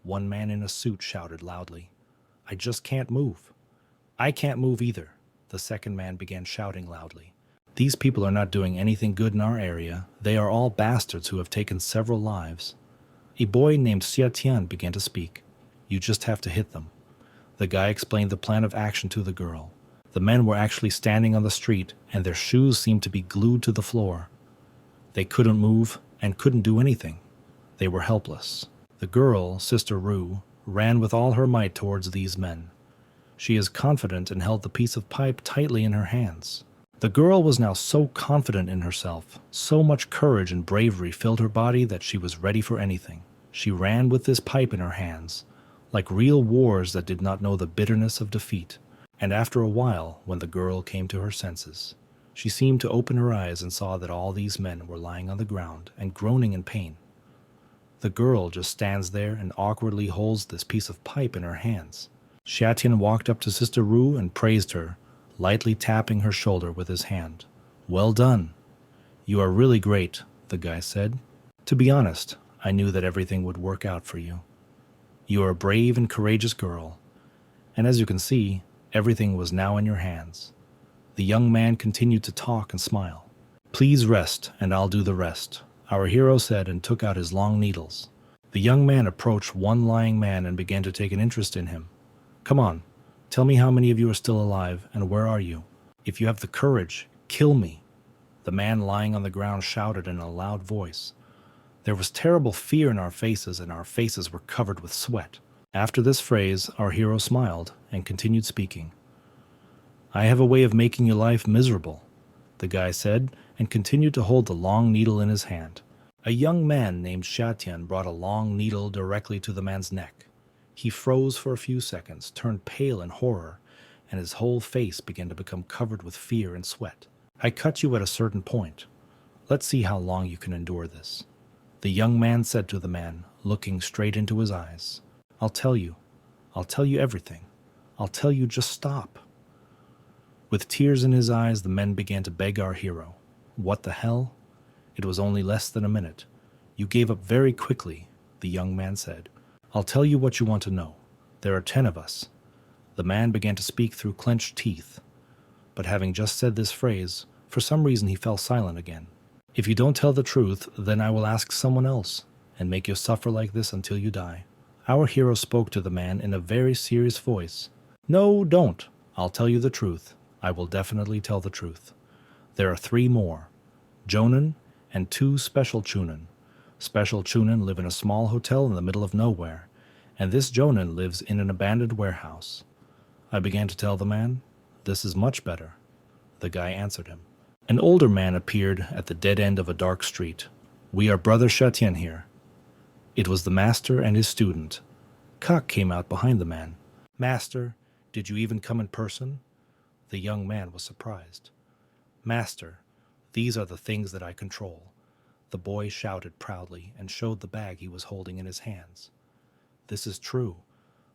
One man in a suit shouted loudly. "I just can't move." "I can't move either," the second man began shouting loudly. "These people are not doing anything good in our area. They are all bastards who have taken several lives." A boy named Xiatian began to speak. "You just have to hit them." The guy explained the plan of action to the girl. The men were actually standing on the street, and their shoes seemed to be glued to the floor. They couldn't move and couldn't do anything. They were helpless. The girl, Sister Rue, ran with all her might towards these men. She is confident and held the piece of pipe tightly in her hands. The girl was now so confident in herself, so much courage and bravery filled her body that she was ready for anything. She ran with this pipe in her hands, like real warriors that did not know the bitterness of defeat. And after a while, when the girl came to her senses, she seemed to open her eyes and saw that all these men were lying on the ground and groaning in pain. The girl just stands there and awkwardly holds this piece of pipe in her hands. Xiatian walked up to Sister Rue and praised her, lightly tapping her shoulder with his hand. "Well done. You are really great," the guy said. To be honest, I knew that everything would work out for you. You are a brave and courageous girl, and as you can see, everything was now in your hands. The young man continued to talk and smile. Please rest, and I'll do the rest, our hero said and took out his long needles. The young man approached one lying man and began to take an interest in him. Come on, tell me how many of you are still alive, and where are you? If you have the courage, kill me, the man lying on the ground shouted in a loud voice. There was terrible fear in our faces, and our faces were covered with sweat. After this phrase, our hero smiled and continued speaking. I have a way of making your life miserable, the guy said, and continued to hold the long needle in his hand. A young man named Shatian brought a long needle directly to the man's neck. He froze for a few seconds, turned pale in horror, and his whole face began to become covered with fear and sweat. I cut you at a certain point. Let's see how long you can endure this, the young man said to the man, looking straight into his eyes. I'll tell you everything. I'll tell you, just stop. With tears in his eyes, the men began to beg our hero. What the hell? It was only less than a minute. You gave up very quickly, the young man said. I'll tell you what you want to know. There are 10 of us. The man began to speak through clenched teeth. But having just said this phrase, for some reason he fell silent again. If you don't tell the truth, then I will ask someone else, and make you suffer like this until you die. Our hero spoke to the man in a very serious voice. No, don't. I'll tell you the truth. I will definitely tell the truth. There are 3 more. Jonin and 2 special chunin. Special chunin live in a small hotel in the middle of nowhere, and this Jonin lives in an abandoned warehouse. I began to tell the man, this is much better. The guy answered him. An older man appeared at the dead end of a dark street. We are Brother Shatian here. It was the master and his student. Kak came out behind the man. Master, did you even come in person? The young man was surprised. Master, these are the things that I control. The boy shouted proudly and showed the bag he was holding in his hands. This is true.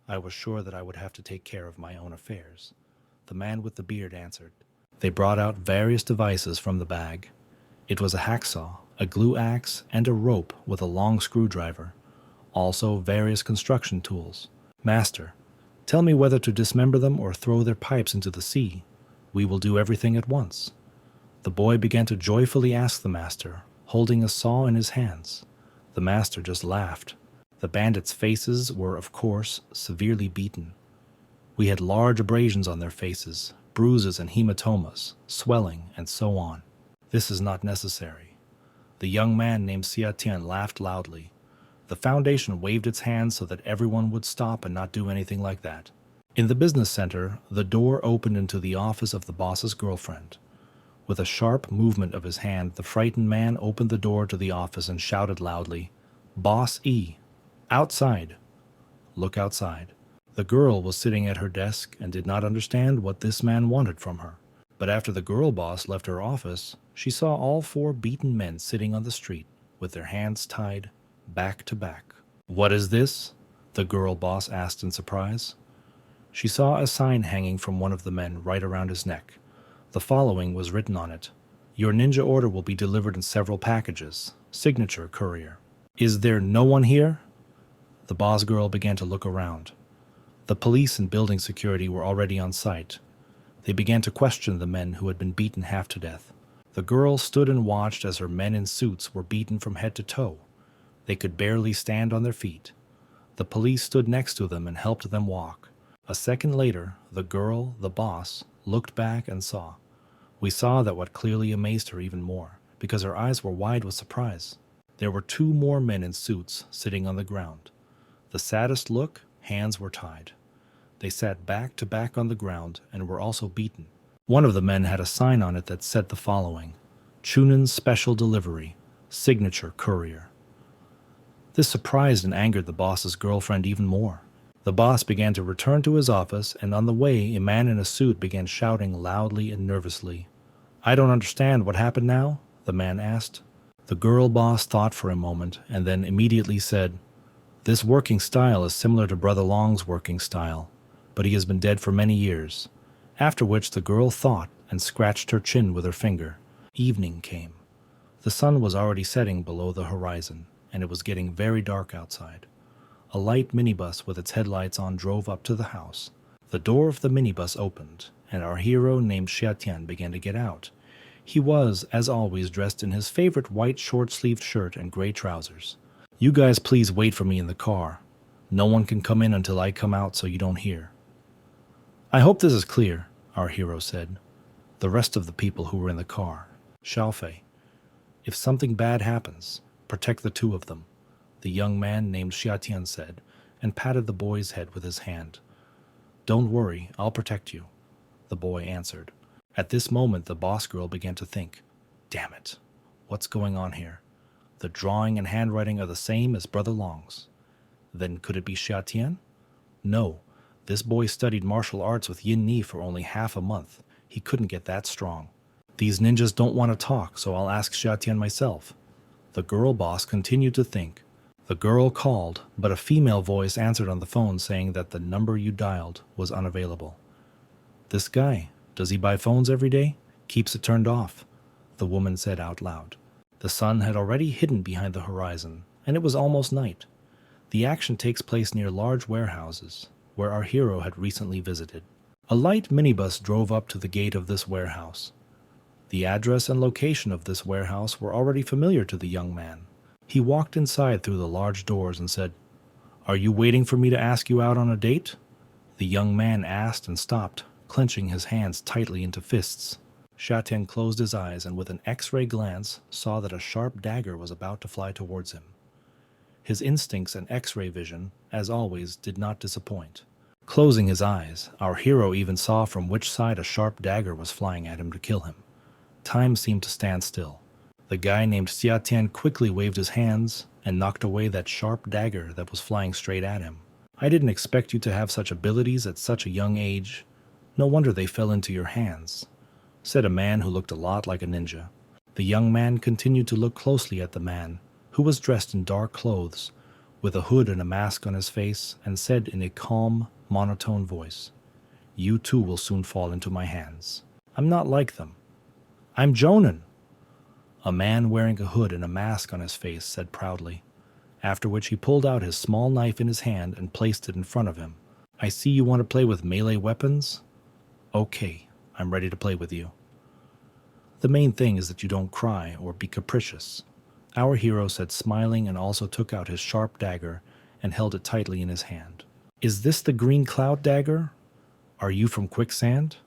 I was sure that I would have to take care of my own affairs. The man with the beard answered. They brought out various devices from the bag. It was a hacksaw, a glue axe, and a rope with a long screwdriver. Also various construction tools. Master, tell me whether to dismember them or throw their pipes into the sea. We will do everything at once. The boy began to joyfully ask the master, holding a saw in his hands. The master just laughed. The bandits' faces were, of course, severely beaten. We had large abrasions on their faces, bruises and hematomas, swelling, and so on. This is not necessary. The young man named Xiatian laughed loudly. The foundation waved its hands so that everyone would stop and not do anything like that. In the business center, the door opened into the office of the boss's girlfriend. With a sharp movement of his hand, the frightened man opened the door to the office and shouted loudly, Boss E, outside. Look outside. The girl was sitting at her desk and did not understand what this man wanted from her. But after the girl boss left her office, she saw all 4 beaten men sitting on the street with their hands tied back to back. What is this? The girl boss asked in surprise. She saw a sign hanging from one of the men right around his neck. The following was written on it. Your ninja order will be delivered in several packages. Signature courier. Is there no one here? The boss girl began to look around. The police and building security were already on site. They began to question the men who had been beaten half to death. The girl stood and watched as her men in suits were beaten from head to toe. They could barely stand on their feet. The police stood next to them and helped them walk. A second later, the girl, the boss, looked back and saw. We saw that what clearly amazed her even more, because her eyes were wide with surprise. There were 2 more men in suits sitting on the ground. The saddest look, hands were tied. They sat back to back on the ground and were also beaten. One of the men had a sign on it that said the following, Chunin's Special Delivery, Signature Courier. This surprised and angered the boss's girlfriend even more. The boss began to return to his office, and on the way, a man in a suit began shouting loudly and nervously. I don't understand what happened now? The man asked. The girl boss thought for a moment and then immediately said, This working style is similar to Brother Long's working style, but he has been dead for many years. After which the girl thought and scratched her chin with her finger. Evening came. The sun was already setting below the horizon, and it was getting very dark outside. A light minibus with its headlights on drove up to the house. The door of the minibus opened, and our hero named Xiatian began to get out. He was, as always, dressed in his favorite white short-sleeved shirt and gray trousers. "You guys please wait for me in the car. No one can come in until I come out so you don't hear." "I hope this is clear," our hero said. The rest of the people who were in the car, Xiaofei, "If something bad happens, protect the two of them," the young man named Xiatian said, and patted the boy's head with his hand. "Don't worry, I'll protect you," the boy answered. At this moment, the boss girl began to think, "Damn it, what's going on here? The drawing and handwriting are the same as Brother Long's. Then could it be Xiatian? No, this boy studied martial arts with Yin Ni for only half a month. He couldn't get that strong. These ninjas don't want to talk, so I'll ask Xiatian myself." The girl boss continued to think. The girl called, but a female voice answered on the phone saying that the number you dialed was unavailable. "This guy, does he buy phones every day? Keeps it turned off," the woman said out loud. The sun had already hidden behind the horizon, and it was almost night. The action takes place near large warehouses, where our hero had recently visited. A light minibus drove up to the gate of this warehouse. The address and location of this warehouse were already familiar to the young man. He walked inside through the large doors and said, "Are you waiting for me to ask you out on a date?" The young man asked and stopped, clenching his hands tightly into fists. Xiatian closed his eyes and with an X-ray glance saw that a sharp dagger was about to fly towards him. His instincts and X-ray vision, as always, did not disappoint. Closing his eyes, our hero even saw from which side a sharp dagger was flying at him to kill him. Time seemed to stand still. The guy named Xiatian quickly waved his hands and knocked away that sharp dagger that was flying straight at him. "I didn't expect you to have such abilities at such a young age. No wonder they fell into your hands," said a man who looked a lot like a ninja. The young man continued to look closely at the man, who was dressed in dark clothes, with a hood and a mask on his face, and said in a calm, monotone voice, "You too will soon fall into my hands. I'm not like them. I'm Jonin." A man wearing a hood and a mask on his face said proudly, after which he pulled out his small knife in his hand and placed it in front of him. "I see you want to play with melee weapons? Okay, I'm ready to play with you. The main thing is that you don't cry or be capricious," our hero said, smiling, and also took out his sharp dagger and held it tightly in his hand. "Is this the green cloud dagger? Are you from Quicksand?"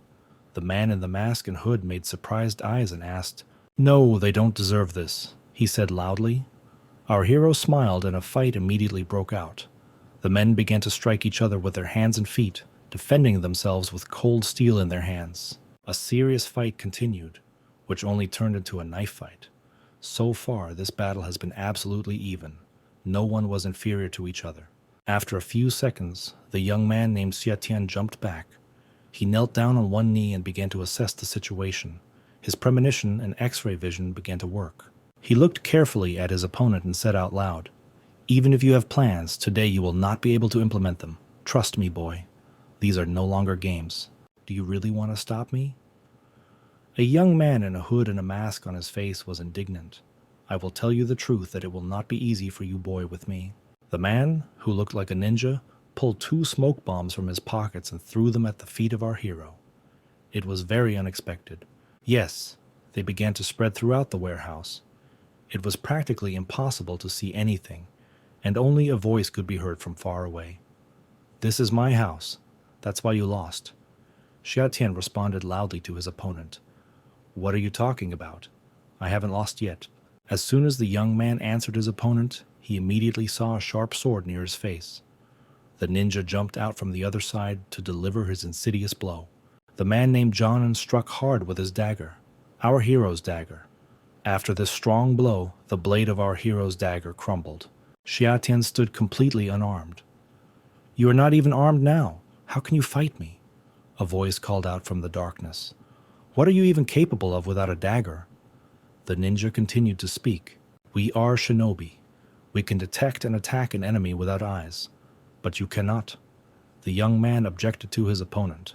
The man in the mask and hood made surprised eyes and asked, "No, they don't deserve this," he said loudly. Our hero smiled and a fight immediately broke out. The men began to strike each other with their hands and feet, defending themselves with cold steel in their hands. A serious fight continued, which only turned into a knife fight. So far, this battle has been absolutely even. No one was inferior to each other. After a few seconds, the young man named Xiatian jumped back. He knelt down on one knee and began to assess the situation. His premonition and X-ray vision began to work. He looked carefully at his opponent and said out loud, "Even if you have plans, today you will not be able to implement them. Trust me, boy. These are no longer games. Do you really want to stop me?" A young man in a hood and a mask on his face was indignant. "I will tell you the truth that it will not be easy for you, boy, with me." The man, who looked like a ninja, pulled 2 smoke bombs from his pockets and threw them at the feet of our hero. It was very unexpected. Yes, they began to spread throughout the warehouse. It was practically impossible to see anything, and only a voice could be heard from far away. "This is my house. That's why you lost." Xiatian responded loudly to his opponent. "What are you talking about? I haven't lost yet." As soon as the young man answered his opponent, he immediately saw a sharp sword near his face. The ninja jumped out from the other side to deliver his insidious blow. The man named Jonin struck hard with his dagger, our hero's dagger. After this strong blow, the blade of our hero's dagger crumbled. Xiatian stood completely unarmed. "You are not even armed now. How can you fight me?" A voice called out from the darkness. "What are you even capable of without a dagger?" The ninja continued to speak. "We are shinobi. We can detect and attack an enemy without eyes. But you cannot." The young man objected to his opponent.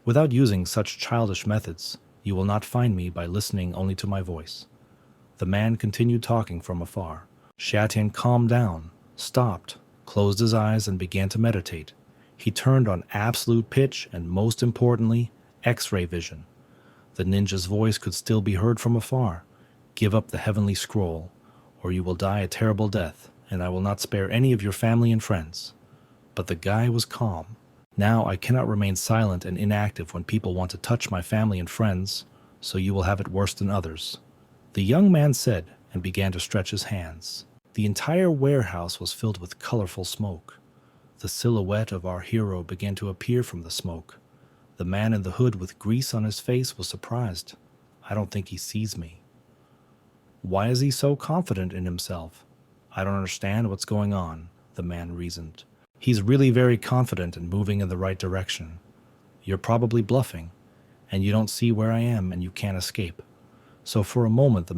"Without using such childish methods, you will not find me by listening only to my voice." The man continued talking from afar. Shatian calmed down, stopped, closed his eyes, and began to meditate. He turned on absolute pitch and, most importantly, X-ray vision. The ninja's voice could still be heard from afar. Give up the heavenly scroll, or you will die a terrible death, and I will not spare any of your family and friends. But the guy was calm. Now I cannot remain silent and inactive when people want to touch my family and friends, so you will have it worse than others. The young man said, and began to stretch his hands. The entire warehouse was filled with colorful smoke. The silhouette of our hero began to appear from the smoke. The man in the hood with grease on his face was surprised. I don't think he sees me. Why is he so confident in himself? I don't understand what's going on, the man reasoned. He's really very confident and moving in the right direction. You're probably bluffing, and you don't see where I am and you can't escape. So for a moment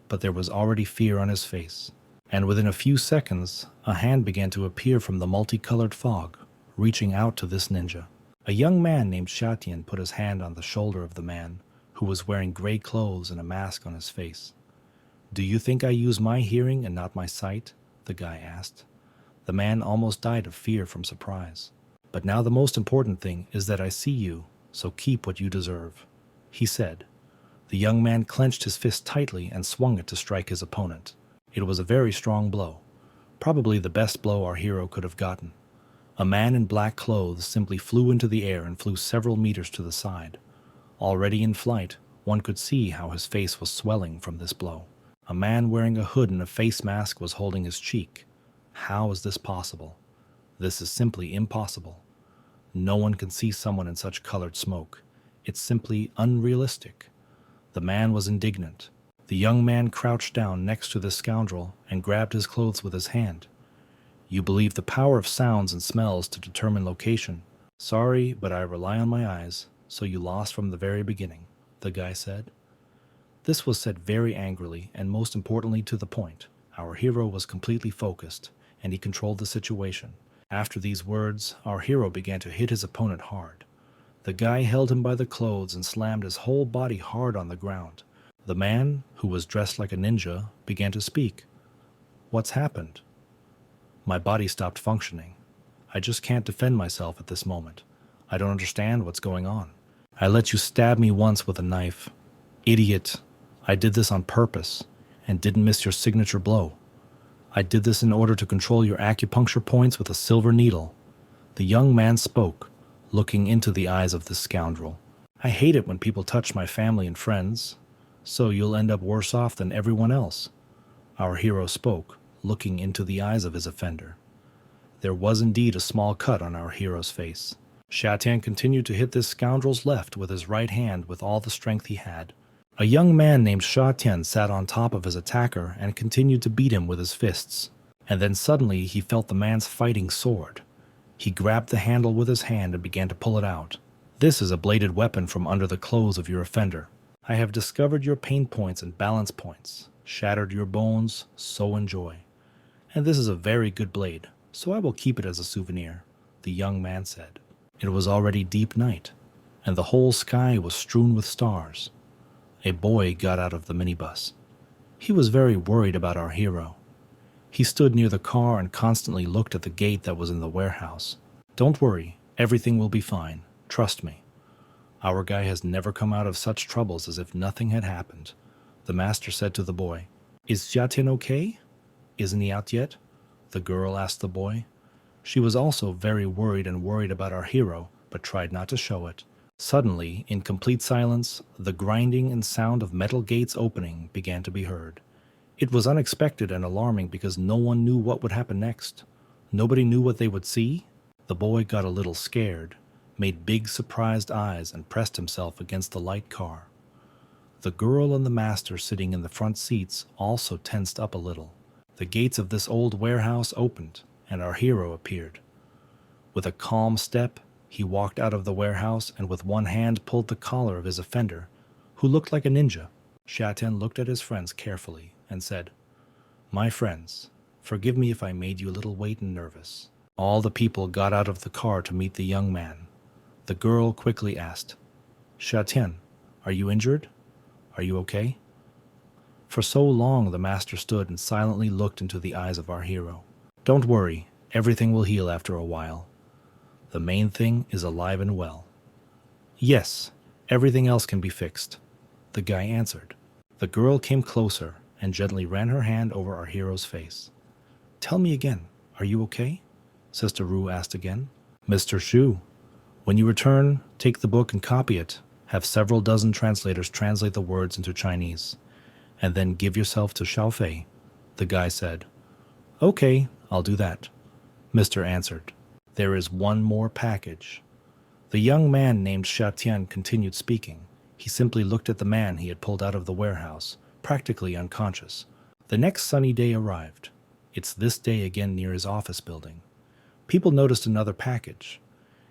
but there was already fear on his face. And within a few seconds, a hand began to appear from the multicolored fog, reaching out to this ninja. A young man named Shatian put his hand on the shoulder of the man, who was wearing gray clothes and a mask on his face. Do you think I use my hearing and not my sight? The guy asked. The man almost died of fear from surprise. But now the most important thing is that I see you, so keep what you deserve, he said. The young man clenched his fist tightly and swung it to strike his opponent. It was a very strong blow, probably the best blow our hero could have gotten. A man in black clothes simply flew into the air and flew several meters to the side. Already in flight, one could see how his face was swelling from this blow. A man wearing a hood and a face mask was holding his cheek. How is this possible? This is simply impossible. No one can see someone in such colored smoke. It's simply unrealistic. The man was indignant. The young man crouched down next to this scoundrel and grabbed his clothes with his hand. You believe the power of sounds and smells to determine location. Sorry, but I rely on my eyes, so you lost from the very beginning, the guy said. This was said very angrily and most importantly to the point. Our hero was completely focused, and he controlled the situation. After these words, our hero began to hit his opponent hard. The guy held him by the clothes and slammed his whole body hard on the ground. The man, who was dressed like a ninja, began to speak. What's happened? My body stopped functioning. I just can't defend myself at this moment. I don't understand what's going on. I let you stab me once with a knife. Idiot. I did this on purpose and didn't miss your signature blow. I did this in order to control your acupuncture points with a silver needle. The young man spoke, looking into the eyes of this scoundrel. I hate it when people touch my family and friends, so you'll end up worse off than everyone else. Our hero spoke, looking into the eyes of his offender. There was indeed a small cut on our hero's face. Shatian continued to hit this scoundrel's left with his right hand with all the strength he had. A young man named Shatian sat on top of his attacker and continued to beat him with his fists. And then suddenly he felt the man's fighting sword. He grabbed the handle with his hand and began to pull it out. This is a bladed weapon from under the clothes of your offender. I have discovered your pain points and balance points, shattered your bones, so enjoy. And this is a very good blade, so I will keep it as a souvenir, the young man said. It was already deep night, and the whole sky was strewn with stars. A boy got out of the minibus. He was very worried about our hero. He stood near the car and constantly looked at the gate that was in the warehouse. Don't worry, everything will be fine. Trust me. Our guy has never come out of such troubles as if nothing had happened. The master said to the boy, Is Xiaotian okay? Isn't he out yet? The girl asked the boy. She was also very worried about our hero, but tried not to show it. Suddenly, in complete silence, the grinding and sound of metal gates opening began to be heard. It was unexpected and alarming because no one knew what would happen next. Nobody knew what they would see. The boy got a little scared, made big surprised eyes, and pressed himself against the light car. The girl and the master sitting in the front seats also tensed up a little. The gates of this old warehouse opened, and our hero appeared. With a calm step, he walked out of the warehouse and with one hand pulled the collar of his offender, who looked like a ninja. Shatian looked at his friends carefully and said, My friends, forgive me if I made you a little wait and nervous. All the people got out of the car to meet the young man. The girl quickly asked, Shatian, are you injured? Are you okay? For so long, the master stood and silently looked into the eyes of our hero. Don't worry, everything will heal after a while. The main thing is alive and well. Yes, everything else can be fixed, the guy answered. The girl came closer and gently ran her hand over our hero's face. Tell me again, are you okay? Sister Ru asked again. Mr. Shu, when you return, take the book and copy it. Have several dozen translators translate the words into Chinese, and then give yourself to Xiao Fei, the guy said. Okay, I'll do that, Mr. answered. There is one more package. The young man named Xia Tian continued speaking. He simply looked at the man he had pulled out of the warehouse, practically unconscious. The next sunny day arrived. It's this day again near his office building. People noticed another package.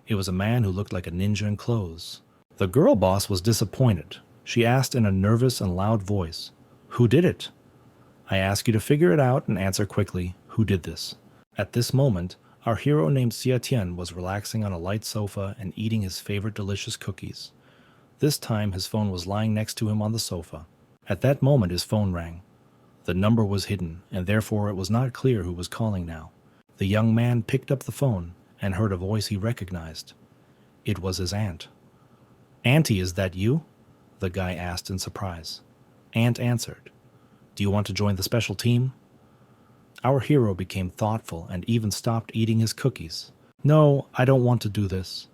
It was a man who looked like a ninja in clothes. The girl boss was disappointed. She asked in a nervous and loud voice, Who did it? I ask you to figure it out and answer quickly, who did this? At this moment, our hero named Xia Tian was relaxing on a light sofa and eating his favorite delicious cookies. This time, his phone was lying next to him on the sofa. At that moment, his phone rang. The number was hidden, and therefore it was not clear who was calling now. The young man picked up the phone and heard a voice he recognized. It was his aunt. Auntie, is that you? The guy asked in surprise. Aunt answered. Do you want to join the special team? Our hero became thoughtful and even stopped eating his cookies. No, I don't want to do this.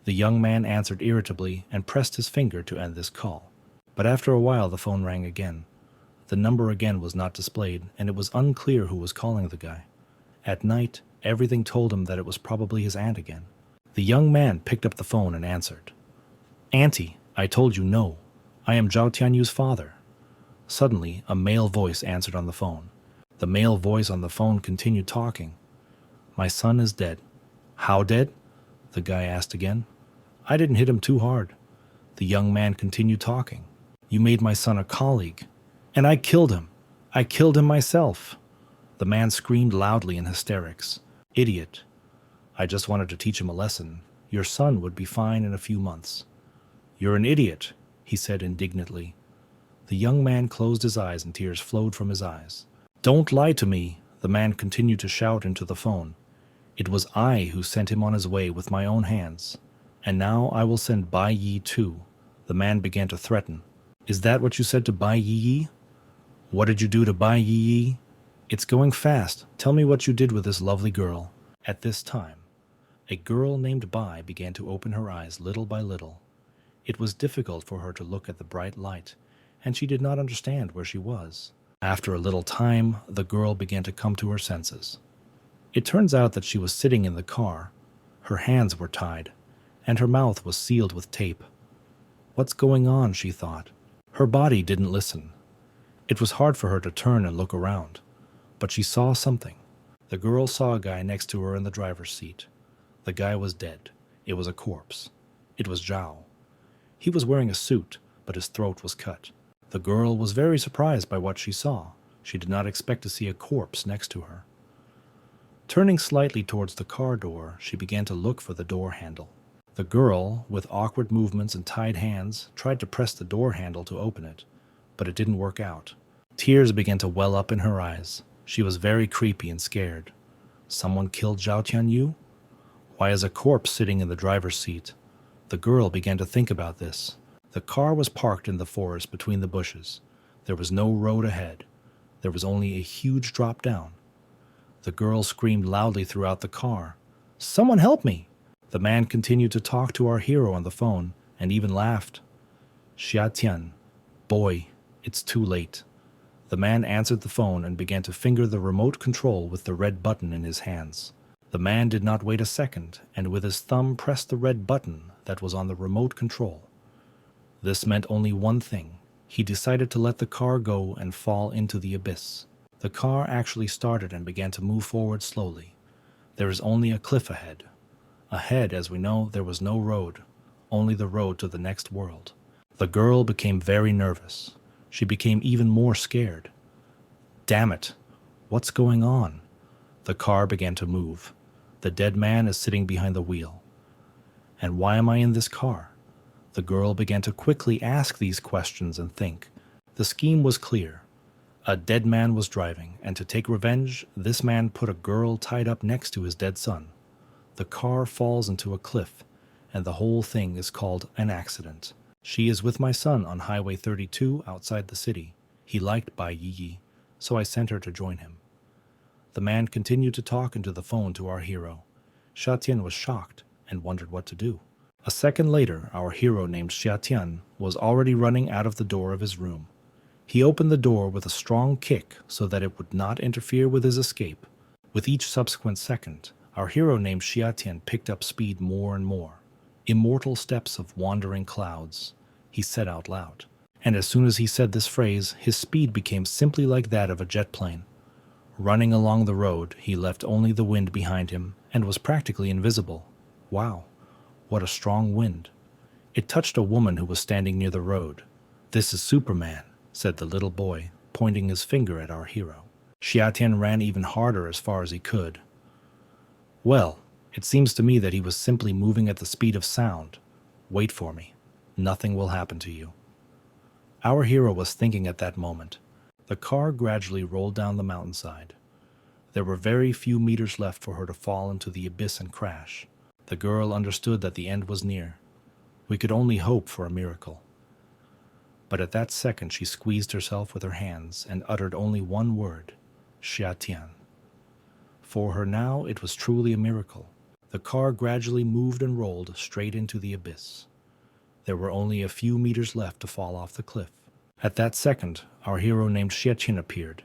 The young man answered irritably and pressed his finger to end this call. But after a while the phone rang again. The number again was not displayed, and it was unclear who was calling the guy. At night, everything told him that it was probably his aunt again. The young man picked up the phone and answered. Auntie, I told you no. I am Zhao Tianyu's father. Suddenly, a male voice answered on the phone. The male voice on the phone continued talking. My son is dead. How dead? The guy asked again. I didn't hit him too hard. The young man continued talking. You made my son a colleague. And I killed him. I killed him myself. The man screamed loudly in hysterics. Idiot. I just wanted to teach him a lesson. Your son would be fine in a few months. You're an idiot, he said indignantly. The young man closed his eyes and tears flowed from his eyes. Don't lie to me, the man continued to shout into the phone. It was I who sent him on his way with my own hands. And now I will send Bai Yi too. The man began to threaten. Is that what you said to Bai Yi? What did you do to Bai Yi? It's going fast. Tell me what you did with this lovely girl. At this time, a girl named Bai began to open her eyes little by little. It was difficult for her to look at the bright light, and she did not understand where she was. After a little time, the girl began to come to her senses. It turns out that she was sitting in the car. Her hands were tied, and her mouth was sealed with tape. What's going on, she thought. Her body didn't listen. It was hard for her to turn and look around, but she saw something. The girl saw a guy next to her in the driver's seat. The guy was dead. It was a corpse. It was Zhao. He was wearing a suit, but his throat was cut. The girl was very surprised by what she saw. She did not expect to see a corpse next to her. Turning slightly towards the car door, she began to look for the door handle. The girl, with awkward movements and tied hands, tried to press the door handle to open it, but it didn't work out. Tears began to well up in her eyes. She was very creepy and scared. Someone killed Zhao Tianyu? Why is a corpse sitting in the driver's seat? The girl began to think about this. The car was parked in the forest between the bushes. There was no road ahead. There was only a huge drop down. The girl screamed loudly throughout the car. Someone help me! The man continued to talk to our hero on the phone and even laughed. Xia Tian, boy, it's too late. The man answered the phone and began to finger the remote control with the red button in his hands. The man did not wait a second and with his thumb pressed the red button that was on the remote control. This meant only one thing. He decided to let the car go and fall into the abyss. The car actually started and began to move forward slowly. There is only a cliff ahead. Ahead, as we know, there was no road, only the road to the next world. The girl became very nervous. She became even more scared. Damn it! What's going on? The car began to move. The dead man is sitting behind the wheel. And why am I in this car? The girl began to quickly ask these questions and think. The scheme was clear. A dead man was driving, and to take revenge, this man put a girl tied up next to his dead son. The car falls into a cliff, and the whole thing is called an accident. She is with my son on Highway 32 outside the city. He liked Bai Yi, so I sent her to join him. The man continued to talk into the phone to our hero. Xia Tian was shocked and wondered what to do. A second later, our hero named Xia Tian was already running out of the door of his room. He opened the door with a strong kick so that it would not interfere with his escape. With each subsequent second, our hero named Xia Tian picked up speed more and more. Immortal steps of wandering clouds, he said out loud. And as soon as he said this phrase, his speed became simply like that of a jet plane. Running along the road, he left only the wind behind him and was practically invisible. Wow, what a strong wind. It touched a woman who was standing near the road. "This is Superman," said the little boy, pointing his finger at our hero. Xia Tian ran even harder as far as he could. "Well, it seems to me that he was simply moving at the speed of sound. Wait for me. Nothing will happen to you." Our hero was thinking at that moment. The car gradually rolled down the mountainside. There were very few meters left for her to fall into the abyss and crash. The girl understood that the end was near. We could only hope for a miracle. But at that second she squeezed herself with her hands and uttered only one word, Xia Tian. For her now it was truly a miracle. The car gradually moved and rolled straight into the abyss. There were only a few meters left to fall off the cliff. At that second, our hero named Xia Tian appeared.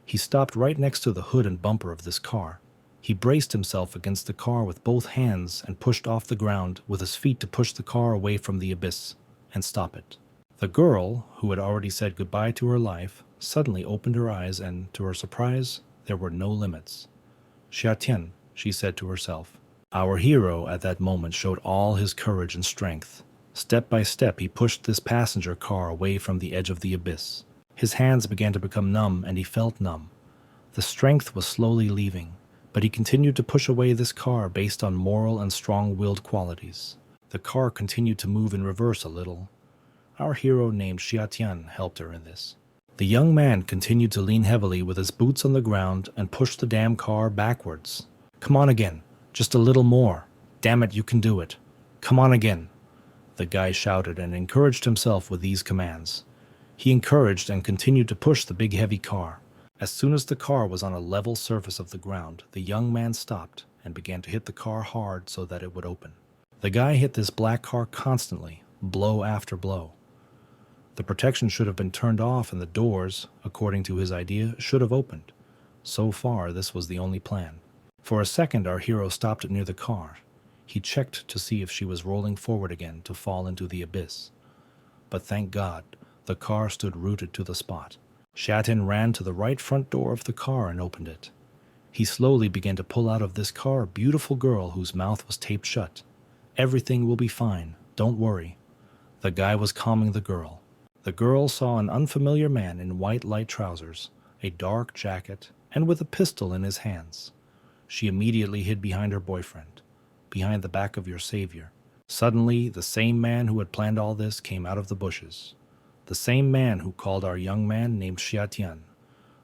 He stopped right next to the hood and bumper of this car. He braced himself against the car with both hands and pushed off the ground with his feet to push the car away from the abyss and stop it. The girl, who had already said goodbye to her life, suddenly opened her eyes and, to her surprise, there were no limits. "Xia Tian," she said to herself. Our hero at that moment showed all his courage and strength. Step by step he pushed this passenger car away from the edge of the abyss. His hands began to become numb and he felt numb. The strength was slowly leaving, but he continued to push away this car based on moral and strong-willed qualities. The car continued to move in reverse a little. Our hero named Xia Tian helped her in this. The young man continued to lean heavily with his boots on the ground and push the damn car backwards. "Come on again, just a little more. Damn it, you can do it. Come on again." The guy shouted and encouraged himself with these commands. He encouraged and continued to push the big heavy car. As soon as the car was on a level surface of the ground, the young man stopped and began to hit the car hard so that it would open. The guy hit this black car constantly, blow after blow. The protection should have been turned off and the doors, according to his idea, should have opened. So far, this was the only plan. For a second, our hero stopped it near the car. He checked to see if she was rolling forward again to fall into the abyss. But thank God, the car stood rooted to the spot. Xia Tian ran to the right front door of the car and opened it. He slowly began to pull out of this car a beautiful girl whose mouth was taped shut. "Everything will be fine, don't worry." The guy was calming the girl. The girl saw an unfamiliar man in white light trousers, a dark jacket, and with a pistol in his hands. She immediately hid behind her boyfriend, behind the back of your savior. Suddenly, the same man who had planned all this came out of the bushes. The same man who called our young man named Xia Tian.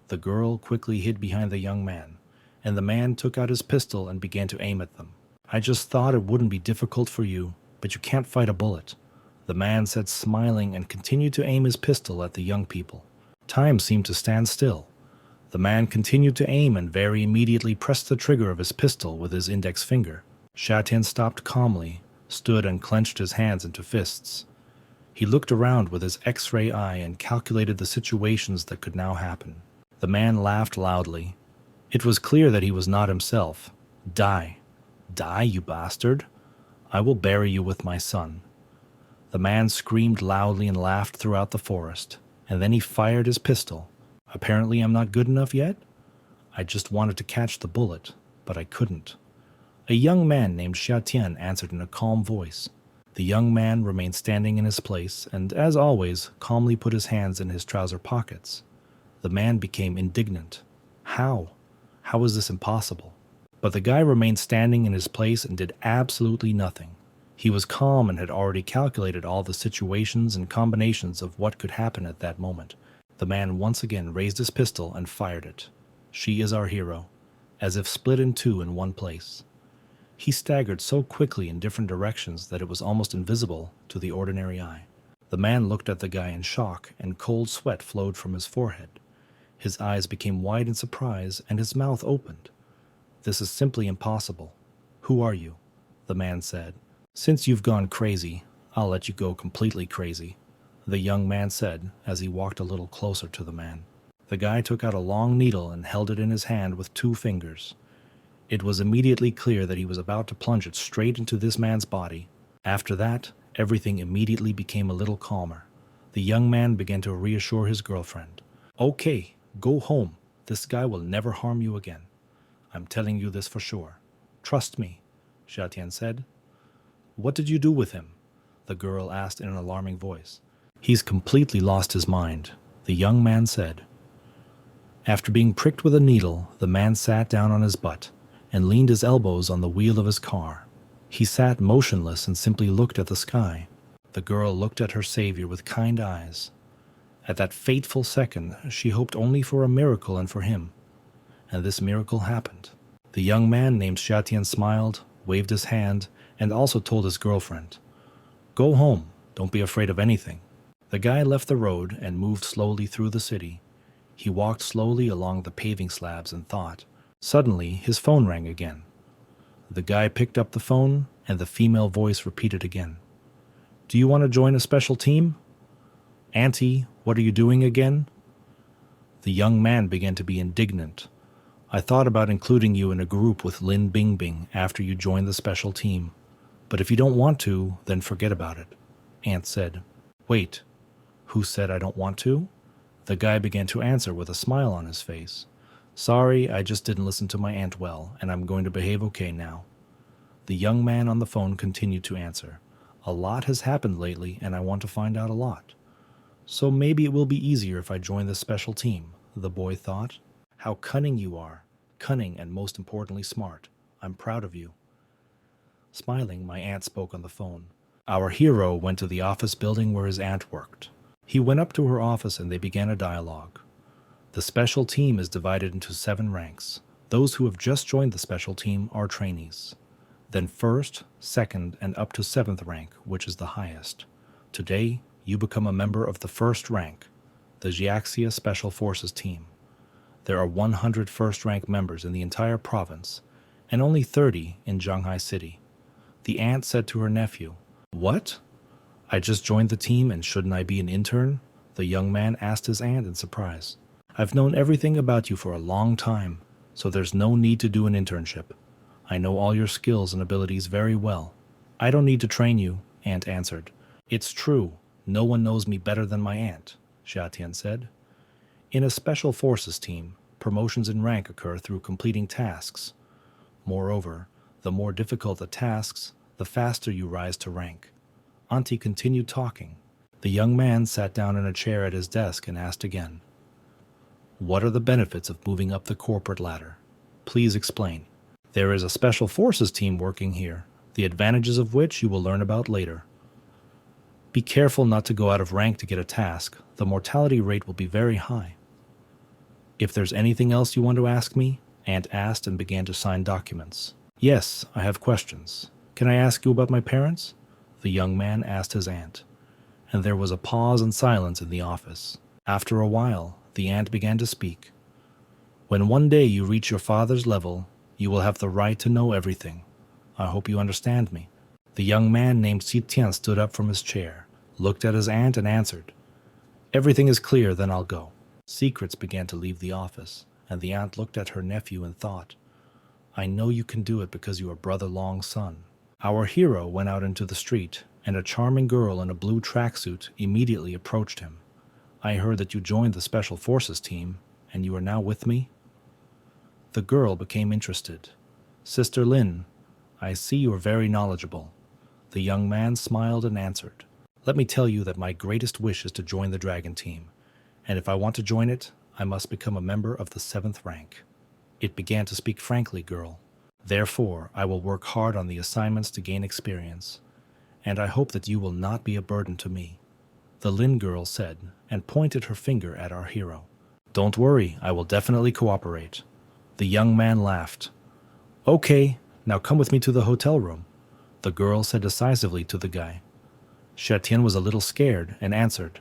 The girl quickly hid behind the young man, and the man took out his pistol and began to aim at them. "I just thought it wouldn't be difficult for you, but you can't fight a bullet," the man said, smiling, and continued to aim his pistol at the young people. Time seemed to stand still. The man continued to aim and very immediately pressed the trigger of his pistol with his index finger. Xia Tian stopped calmly, stood and clenched his hands into fists. He looked around with his X-ray eye and calculated the situations that could now happen. The man laughed loudly. It was clear that he was not himself. "Die. Die, you bastard. I will bury you with my son." The man screamed loudly and laughed throughout the forest, and then he fired his pistol. "Apparently I'm not good enough yet? I just wanted to catch the bullet, but I couldn't." A young man named Xia Tian answered in a calm voice. The young man remained standing in his place and, as always, calmly put his hands in his trouser pockets. The man became indignant. How? How was this impossible? But the guy remained standing in his place and did absolutely nothing. He was calm and had already calculated all the situations and combinations of what could happen at that moment. The man once again raised his pistol and fired it. She is our hero, as if split in two in one place. He staggered so quickly in different directions that it was almost invisible to the ordinary eye. The man looked at the guy in shock, and cold sweat flowed from his forehead. His eyes became wide in surprise, and his mouth opened. "This is simply impossible. Who are you?" the man said. "Since you've gone crazy, I'll let you go completely crazy," the young man said as he walked a little closer to the man. The guy took out a long needle and held it in his hand with 2 fingers. It was immediately clear that he was about to plunge it straight into this man's body. After that, everything immediately became a little calmer. The young man began to reassure his girlfriend. "Okay, go home. This guy will never harm you again. I'm telling you this for sure. Trust me," Xiatian said. "What did you do with him?" the girl asked in an alarming voice. "He's completely lost his mind," the young man said. After being pricked with a needle, the man sat down on his butt and leaned his elbows on the wheel of his car. He sat motionless and simply looked at the sky. The girl looked at her savior with kind eyes. At that fateful second, she hoped only for a miracle and for him. And this miracle happened. The young man named Xiatian smiled, waved his hand, and also told his girlfriend, "Go home. Don't be afraid of anything." The guy left the road and moved slowly through the city. He walked slowly along the paving slabs and thought. Suddenly, his phone rang again. The guy picked up the phone, and the female voice repeated again. "Do you want to join a special team?" "Auntie, what are you doing again?" The young man began to be indignant. "I thought about including you in a group with Lin Bingbing after you joined the special team. But if you don't want to, then forget about it," Aunt said. "Wait, who said I don't want to?" The guy began to answer with a smile on his face. "Sorry, I just didn't listen to my aunt well, and I'm going to behave okay now." The young man on the phone continued to answer. "A lot has happened lately, and I want to find out a lot. So maybe it will be easier if I join the special team," the boy thought. "How cunning you are. Cunning and most importantly smart. I'm proud of you." Smiling, my aunt spoke on the phone. Our hero went to the office building where his aunt worked. He went up to her office and they began a dialogue. The special team is divided into 7 ranks. Those who have just joined the special team are trainees. Then 1st, 2nd, and up to 7th rank, which is the highest. Today, you become a member of the 1st rank, the Jiaxia Special Forces team. There are 100 first-rank members in the entire province, and only 30 in Shanghai City. The aunt said to her nephew, "What? I just joined the team and shouldn't I be an intern?" The young man asked his aunt in surprise. "I've known everything about you for a long time, so there's no need to do an internship. I know all your skills and abilities very well. I don't need to train you," Aunt answered. "It's true. No one knows me better than my aunt," Xiatian said. In a special forces team, promotions in rank occur through completing tasks. Moreover, the more difficult the tasks, the faster you rise to rank. Auntie continued talking. The young man sat down in a chair at his desk and asked again, "What are the benefits of moving up the corporate ladder? Please explain." "There is a special forces team working here, the advantages of which you will learn about later. Be careful not to go out of rank to get a task. The mortality rate will be very high." "If there's anything else you want to ask me?" Aunt asked and began to sign documents. "Yes, I have questions. Can I ask you about my parents?" the young man asked his aunt. And there was a pause and silence in the office. After a while, the aunt began to speak. "When one day you reach your father's level, you will have the right to know everything. I hope you understand me." The young man named Xitian stood up from his chair, looked at his aunt and answered, "Everything is clear, then I'll go." Secrets began to leave the office, and the aunt looked at her nephew and thought, "I know you can do it because you are Brother Long's son." Our hero went out into the street, and a charming girl in a blue tracksuit immediately approached him. "I heard that you joined the Special Forces team, and you are now with me?" The girl became interested. "Sister Lin, I see you are very knowledgeable." The young man smiled and answered, "Let me tell you that my greatest wish is to join the dragon team, and if I want to join it, I must become a member of the 7th rank." It began to speak frankly, girl. "Therefore, I will work hard on the assignments to gain experience, and I hope that you will not be a burden to me," the Lin girl said, and pointed her finger at our hero. Don't worry, I will definitely cooperate. The young man laughed. Okay, now come with me to the hotel room, the girl said decisively to the guy. Xiatian was a little scared and answered,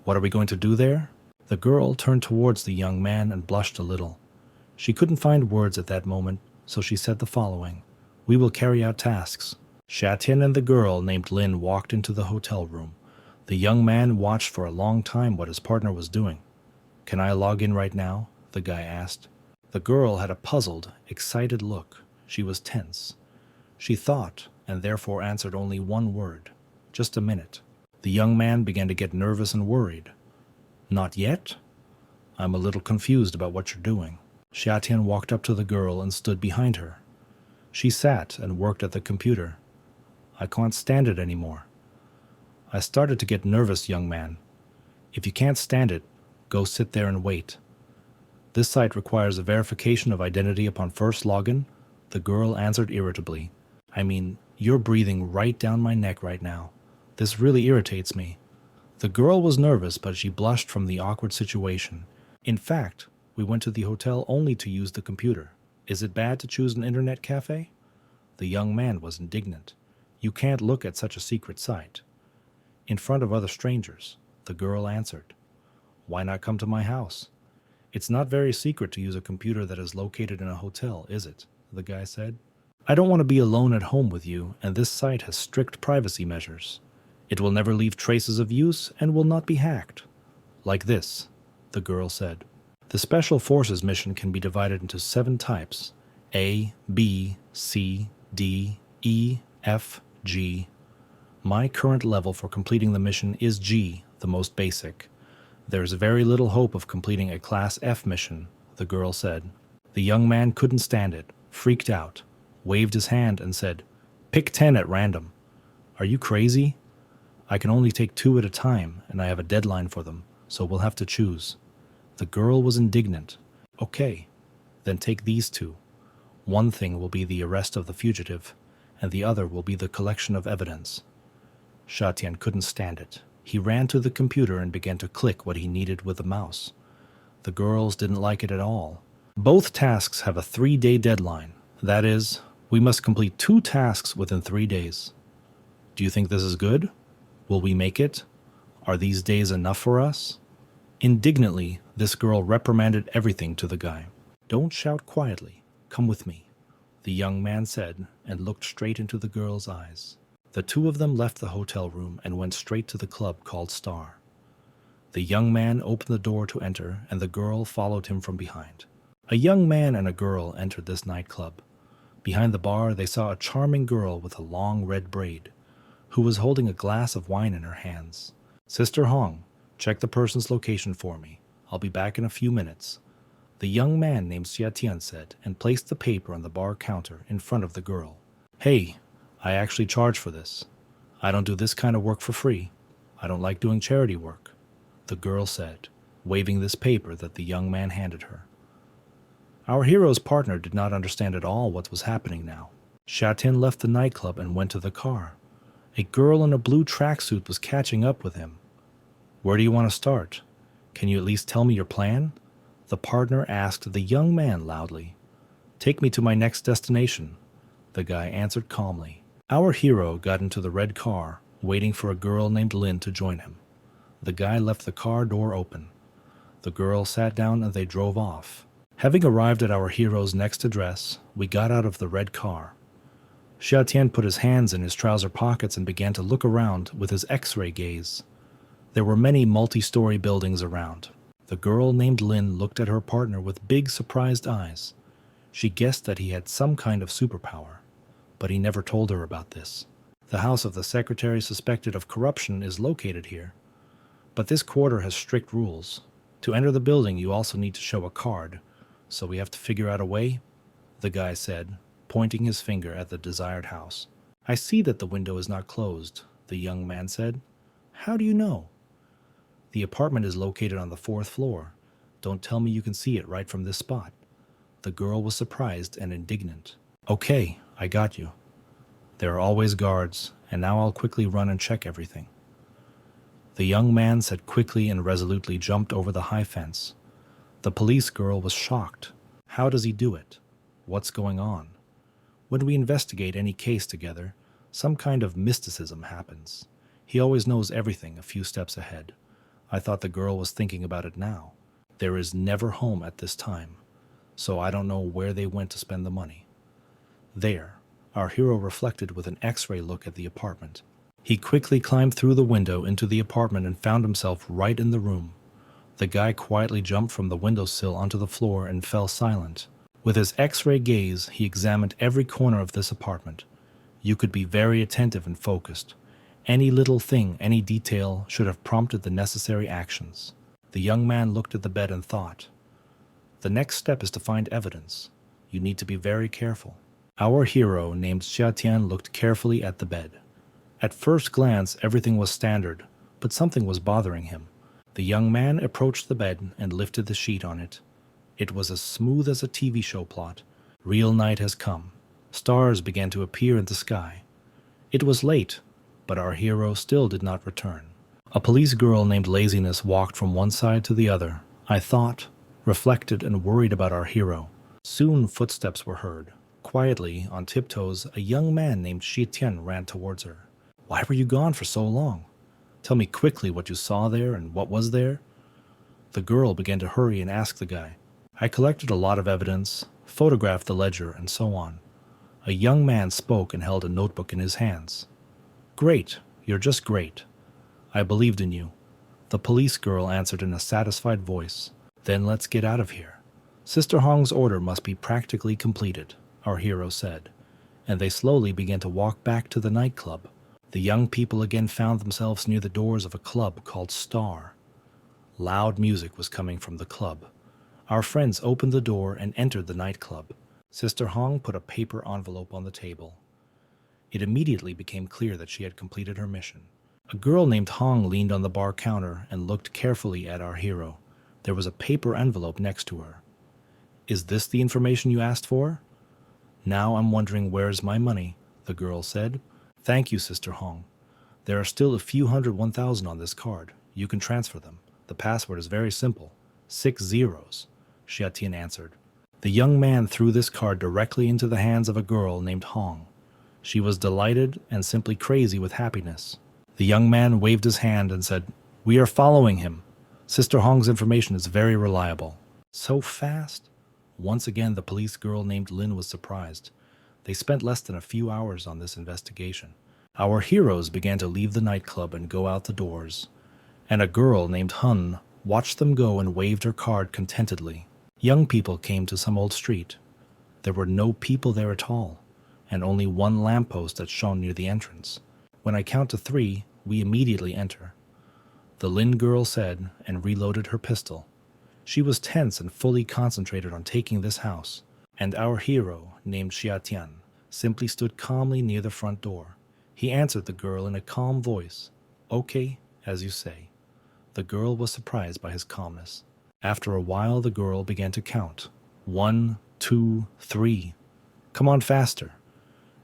What are we going to do there? The girl turned towards the young man and blushed a little. She couldn't find words at that moment, so she said the following. We will carry out tasks. Xiatian and the girl named Lin walked into the hotel room. The young man watched for a long time what his partner was doing. Can I log in right now? The guy asked. The girl had a puzzled, excited look. She was tense. She thought, and therefore answered only one word. Just a minute. The young man began to get nervous and worried. Not yet? I'm a little confused about what you're doing. Xiatian walked up to the girl and stood behind her. She sat and worked at the computer. I can't stand it anymore. I started to get nervous, young man. If you can't stand it, go sit there and wait. This site requires a verification of identity upon first login, the girl answered irritably. I mean, you're breathing right down my neck right now. This really irritates me. The girl was nervous, but she blushed from the awkward situation. In fact, we went to the hotel only to use the computer. Is it bad to choose an internet cafe? The young man was indignant. You can't look at such a secret site. In front of other strangers, the girl answered. Why not come to my house? It's not very secret to use a computer that is located in a hotel, is it? The guy said. I don't want to be alone at home with you, and this site has strict privacy measures. It will never leave traces of use and will not be hacked. Like this, the girl said. The Special Forces mission can be divided into 7 types. A, B, C, D, E, F, G. My current level for completing the mission is G, the most basic. There is very little hope of completing a Class F mission, the girl said. The young man couldn't stand it, freaked out, waved his hand and said, Pick 10 at random. Are you crazy? I can only take 2 at a time, and I have a deadline for them, so we'll have to choose. The girl was indignant. Okay, then take these 2. One thing will be the arrest of the fugitive, and the other will be the collection of evidence. Xiatian couldn't stand it. He ran to the computer and began to click what he needed with the mouse. The girls didn't like it at all. Both tasks have a 3-day deadline. That is, we must complete 2 tasks within 3 days. Do you think this is good? Will we make it? Are these days enough for us? Indignantly, this girl reprimanded everything to the guy. Don't shout quietly. Come with me, the young man said, and looked straight into the girl's eyes. The 2 of them left the hotel room and went straight to the club called Star. The young man opened the door to enter, and the girl followed him from behind. A young man and a girl entered this nightclub. Behind the bar, they saw a charming girl with a long red braid, who was holding a glass of wine in her hands. Sister Hong, check the person's location for me. I'll be back in a few minutes, the young man named Xiatian said, and placed the paper on the bar counter in front of the girl. Hey, I actually charge for this. I don't do this kind of work for free. I don't like doing charity work, the girl said, waving this paper that the young man handed her. Our hero's partner did not understand at all what was happening now. Xiatian left the nightclub and went to the car. A girl in a blue tracksuit was catching up with him. Where do you want to start? Can you at least tell me your plan? The partner asked the young man loudly. Take me to my next destination, the guy answered calmly. Our hero got into the red car, waiting for a girl named Lin to join him. The guy left the car door open. The girl sat down and they drove off. Having arrived at our hero's next address, we got out of the red car. Xiatian put his hands in his trouser pockets and began to look around with his X-ray gaze. There were many multi-story buildings around. The girl named Lin looked at her partner with big, surprised eyes. She guessed that he had some kind of superpower, but he never told her about this. The house of the secretary suspected of corruption is located here, but this quarter has strict rules. To enter the building, you also need to show a card, so we have to figure out a way, the guy said, pointing his finger at the desired house. I see that the window is not closed, the young man said. How do you know? The apartment is located on the 4th floor. Don't tell me you can see it right from this spot. The girl was surprised and indignant. Okay, I got you. There are always guards, and now I'll quickly run and check everything. The young man said quickly and resolutely jumped over the high fence. The police girl was shocked. How does he do it? What's going on? When we investigate any case together, some kind of mysticism happens. He always knows everything a few steps ahead. I thought the girl was thinking about it now. There is never home at this time, so I don't know where they went to spend the money. There, our hero reflected with an X-ray look at the apartment. He quickly climbed through the window into the apartment and found himself right in the room. The guy quietly jumped from the windowsill onto the floor and fell silent. With his X-ray gaze, he examined every corner of this apartment. You could be very attentive and focused. Any little thing, any detail should have prompted the necessary actions. The young man looked at the bed and thought, the next step is to find evidence. You need to be very careful. Our hero, named Xiatian, looked carefully at the bed. At first glance, everything was standard, but something was bothering him. The young man approached the bed and lifted the sheet on it. It was as smooth as a TV show plot. Real night has come. Stars began to appear in the sky. It was late, but our hero still did not return. A police girl named Laziness walked from one side to the other. I thought, reflected, and worried about our hero. Soon footsteps were heard. Quietly, on tiptoes, a young man named Xietian ran towards her. Why were you gone for so long? Tell me quickly what you saw there and what was there. The girl began to hurry and ask the guy. I collected a lot of evidence, photographed the ledger, and so on. A young man spoke and held a notebook in his hands. Great, you're just great. I believed in you. The police girl answered in a satisfied voice. Then let's get out of here. Sister Hong's order must be practically completed, our hero said, and they slowly began to walk back to the nightclub. The young people again found themselves near the doors of a club called Star. Loud music was coming from the club. Our friends opened the door and entered the nightclub. Sister Hong put a paper envelope on the table. It immediately became clear that she had completed her mission. A girl named Hong leaned on the bar counter and looked carefully at our hero. There was a paper envelope next to her. Is this the information you asked for? Now I'm wondering where's my money, the girl said. Thank you, Sister Hong. There are still a few 1,000 on this card. You can transfer them. The password is very simple. 6 zeros, Xiatian answered. The young man threw this card directly into the hands of a girl named Hong. She was delighted and simply crazy with happiness. The young man waved his hand and said, We are following him. Sister Hong's information is very reliable. So fast? Once again, the police girl named Lin was surprised. They spent less than a few hours on this investigation. Our heroes began to leave the nightclub and go out the doors, and a girl named Hun watched them go and waved her card contentedly. Young people came to some old street. There were no people there at all, and only one lamppost that shone near the entrance. When I count to 3, we immediately enter, the Lin girl said, and reloaded her pistol. She was tense and fully concentrated on taking this house, and our hero, named Xiatian, simply stood calmly near the front door. He answered the girl in a calm voice. Okay, as you say. The girl was surprised by his calmness. After a while, the girl began to count. 1, 2, 3. Come on faster.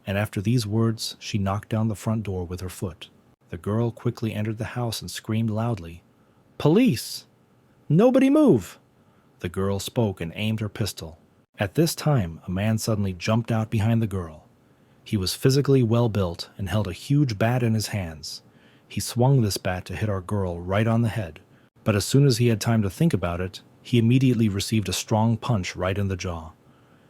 And after these words, she knocked down the front door with her foot. The girl quickly entered the house and screamed loudly, Police! Nobody move! The girl spoke and aimed her pistol. At this time, a man suddenly jumped out behind the girl. He was physically well built and held a huge bat in his hands. He swung this bat to hit our girl right on the head, but as soon as he had time to think about it, he immediately received a strong punch right in the jaw.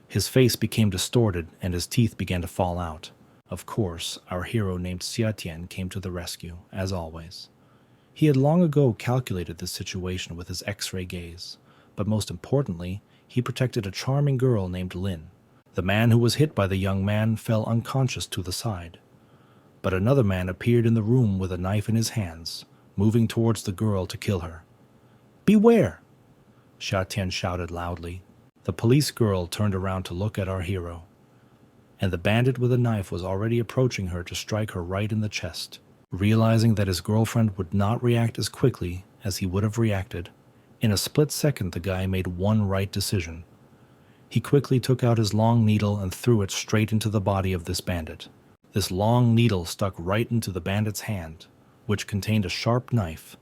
His face became distorted and his teeth began to fall out. Of course, our hero named Xiatian came to the rescue, as always. He had long ago calculated this situation with his X-ray gaze, but most importantly, he protected a charming girl named Lin. The man who was hit by the young man fell unconscious to the side. But another man appeared in the room with a knife in his hands, moving towards the girl to kill her. Beware! Xiatian shouted loudly. The police girl turned around to look at our hero, and the bandit with a knife was already approaching her to strike her right in the chest. Realizing that his girlfriend would not react as quickly as he would have reacted, in a split second the guy made one right decision. He quickly took out his long needle and threw it straight into the body of this bandit. This long needle stuck right into the bandit's hand. which contained a sharp knife.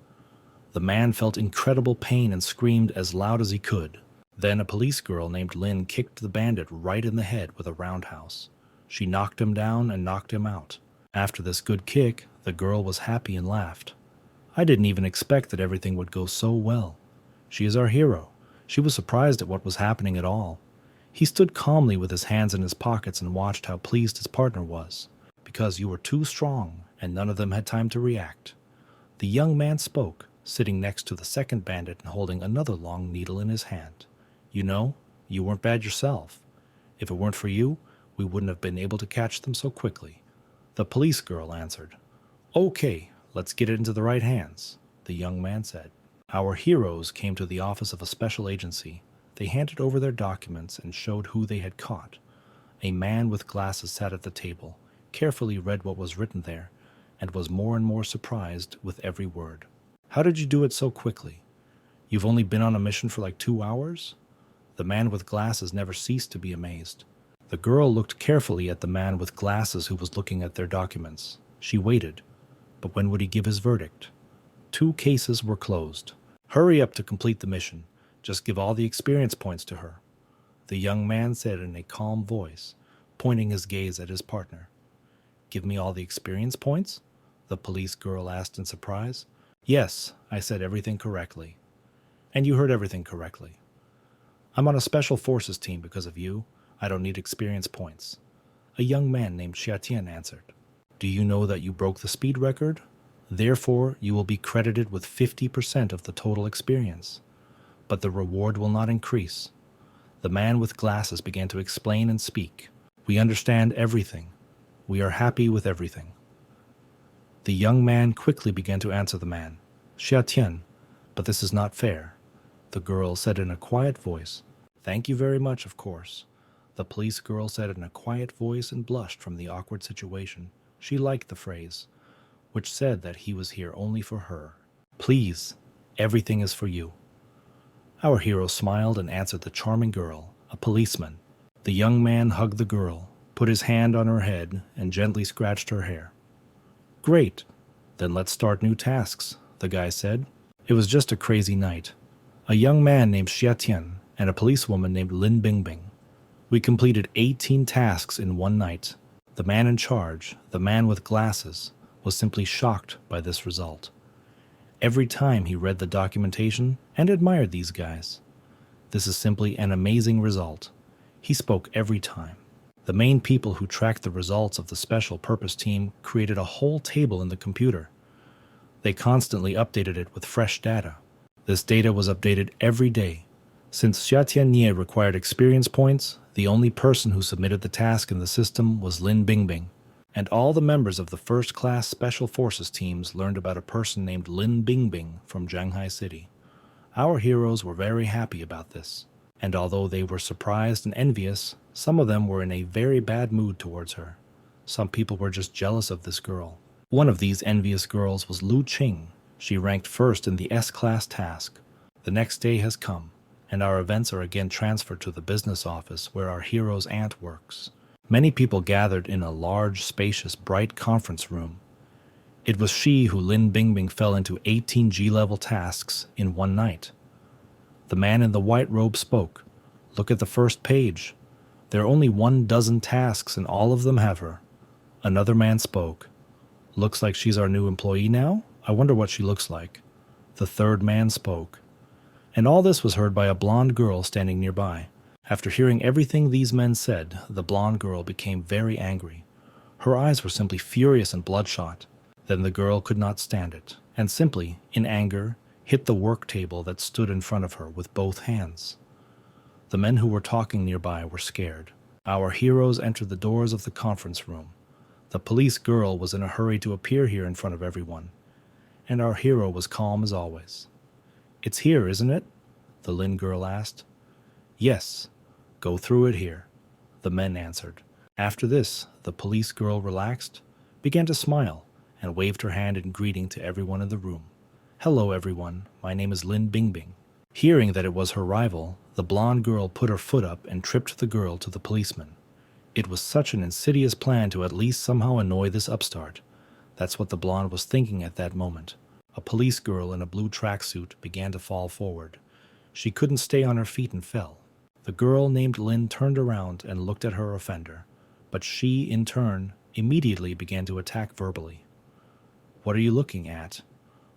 The man felt incredible pain and screamed as loud as he could. Then a police girl named Lin kicked the bandit right in the head with a roundhouse. She knocked him down and knocked him out. After this good kick, the girl was happy and laughed. I didn't even expect that everything would go so well. She is our hero. She was surprised at what was happening at all. He stood calmly with his hands in his pockets and watched how pleased his partner was. Because you were too strong, and none of them had time to react. The young man spoke, sitting next to the second bandit and holding another long needle in his hand. You know, you weren't bad yourself. If it weren't for you, we wouldn't have been able to catch them so quickly. The police girl answered. Okay, let's get it into the right hands, the young man said. Our heroes came to the office of a special agency. They handed over their documents and showed who they had caught. A man with glasses sat at the table, carefully read what was written there, and was more and more surprised with every word. How did you do it so quickly? You've only been on a mission for like 2 hours? The man with glasses never ceased to be amazed. The girl looked carefully at the man with glasses who was looking at their documents. She waited. But when would he give his verdict? 2 cases were closed. Hurry up to complete the mission. Just give all the experience points to her, the young man said in a calm voice, pointing his gaze at his partner. Give me all the experience points? The police girl asked in surprise. Yes, I said everything correctly. And you heard everything correctly. I'm on a special forces team because of you. I don't need experience points. A young man named Xiatian answered. Do you know that you broke the speed record? Therefore, you will be credited with 50% of the total experience. But the reward will not increase. The man with glasses began to explain and speak. We understand everything. We are happy with everything. The young man quickly began to answer the man. Xiatian, but this is not fair. The girl said in a quiet voice. Thank you very much, of course. The police girl said in a quiet voice and blushed from the awkward situation. She liked the phrase, which said that he was here only for her. Please, everything is for you. Our hero smiled and answered the charming girl, a policeman. The young man hugged the girl, put his hand on her head, and gently scratched her hair. Great, then let's start new tasks, the guy said. It was just a crazy night. A young man named Xiatian and a policewoman named Lin Bingbing. We completed 18 tasks in one night. The man in charge, the man with glasses, was simply shocked by this result. Every time he read the documentation and admired these guys. This is simply an amazing result. He spoke every time. The main people who tracked the results of the special purpose team created a whole table in the computer. They constantly updated it with fresh data. This data was updated every day. Since Xiatian Nie required experience points, the only person who submitted the task in the system was Lin Bingbing, and all the members of the first-class Special Forces teams learned about a person named Lin Bingbing from Shanghai City. Our heroes were very happy about this, and although they were surprised and envious, some of them were in a very bad mood towards her. Some people were just jealous of this girl. One of these envious girls was Lu Qing. She ranked first in the S-class task. The next day has come, and our events are again transferred to the business office where our hero's aunt works. Many people gathered in a large, spacious, bright conference room. It was she who Lin Bingbing fell into 18 G-level tasks in one night. The man in the white robe spoke. Look at the first page. There are only 12 tasks and all of them have her. Another man spoke. Looks like she's our new employee now? I wonder what she looks like. The third man spoke. And all this was heard by a blonde girl standing nearby. After hearing everything these men said, the blonde girl became very angry. Her eyes were simply furious and bloodshot. Then the girl could not stand it, and simply, in anger, hit the work table that stood in front of her with both hands. The men who were talking nearby were scared. Our heroes entered the doors of the conference room. The police girl was in a hurry to appear here in front of everyone, and our hero was calm as always. It's here, isn't it? The Lin girl asked. Yes, go through it here, the men answered. After this, the police girl relaxed, began to smile, and waved her hand in greeting to everyone in the room. Hello, everyone. My name is Lin Bingbing. Hearing that it was her rival, the blonde girl put her foot up and tripped the girl to the policeman. It was such an insidious plan to at least somehow annoy this upstart. That's what the blonde was thinking at that moment. A police girl in a blue tracksuit began to fall forward. She couldn't stay on her feet and fell. The girl named Lynn turned around and looked at her offender, but she, in turn, immediately began to attack verbally. "What are you looking at?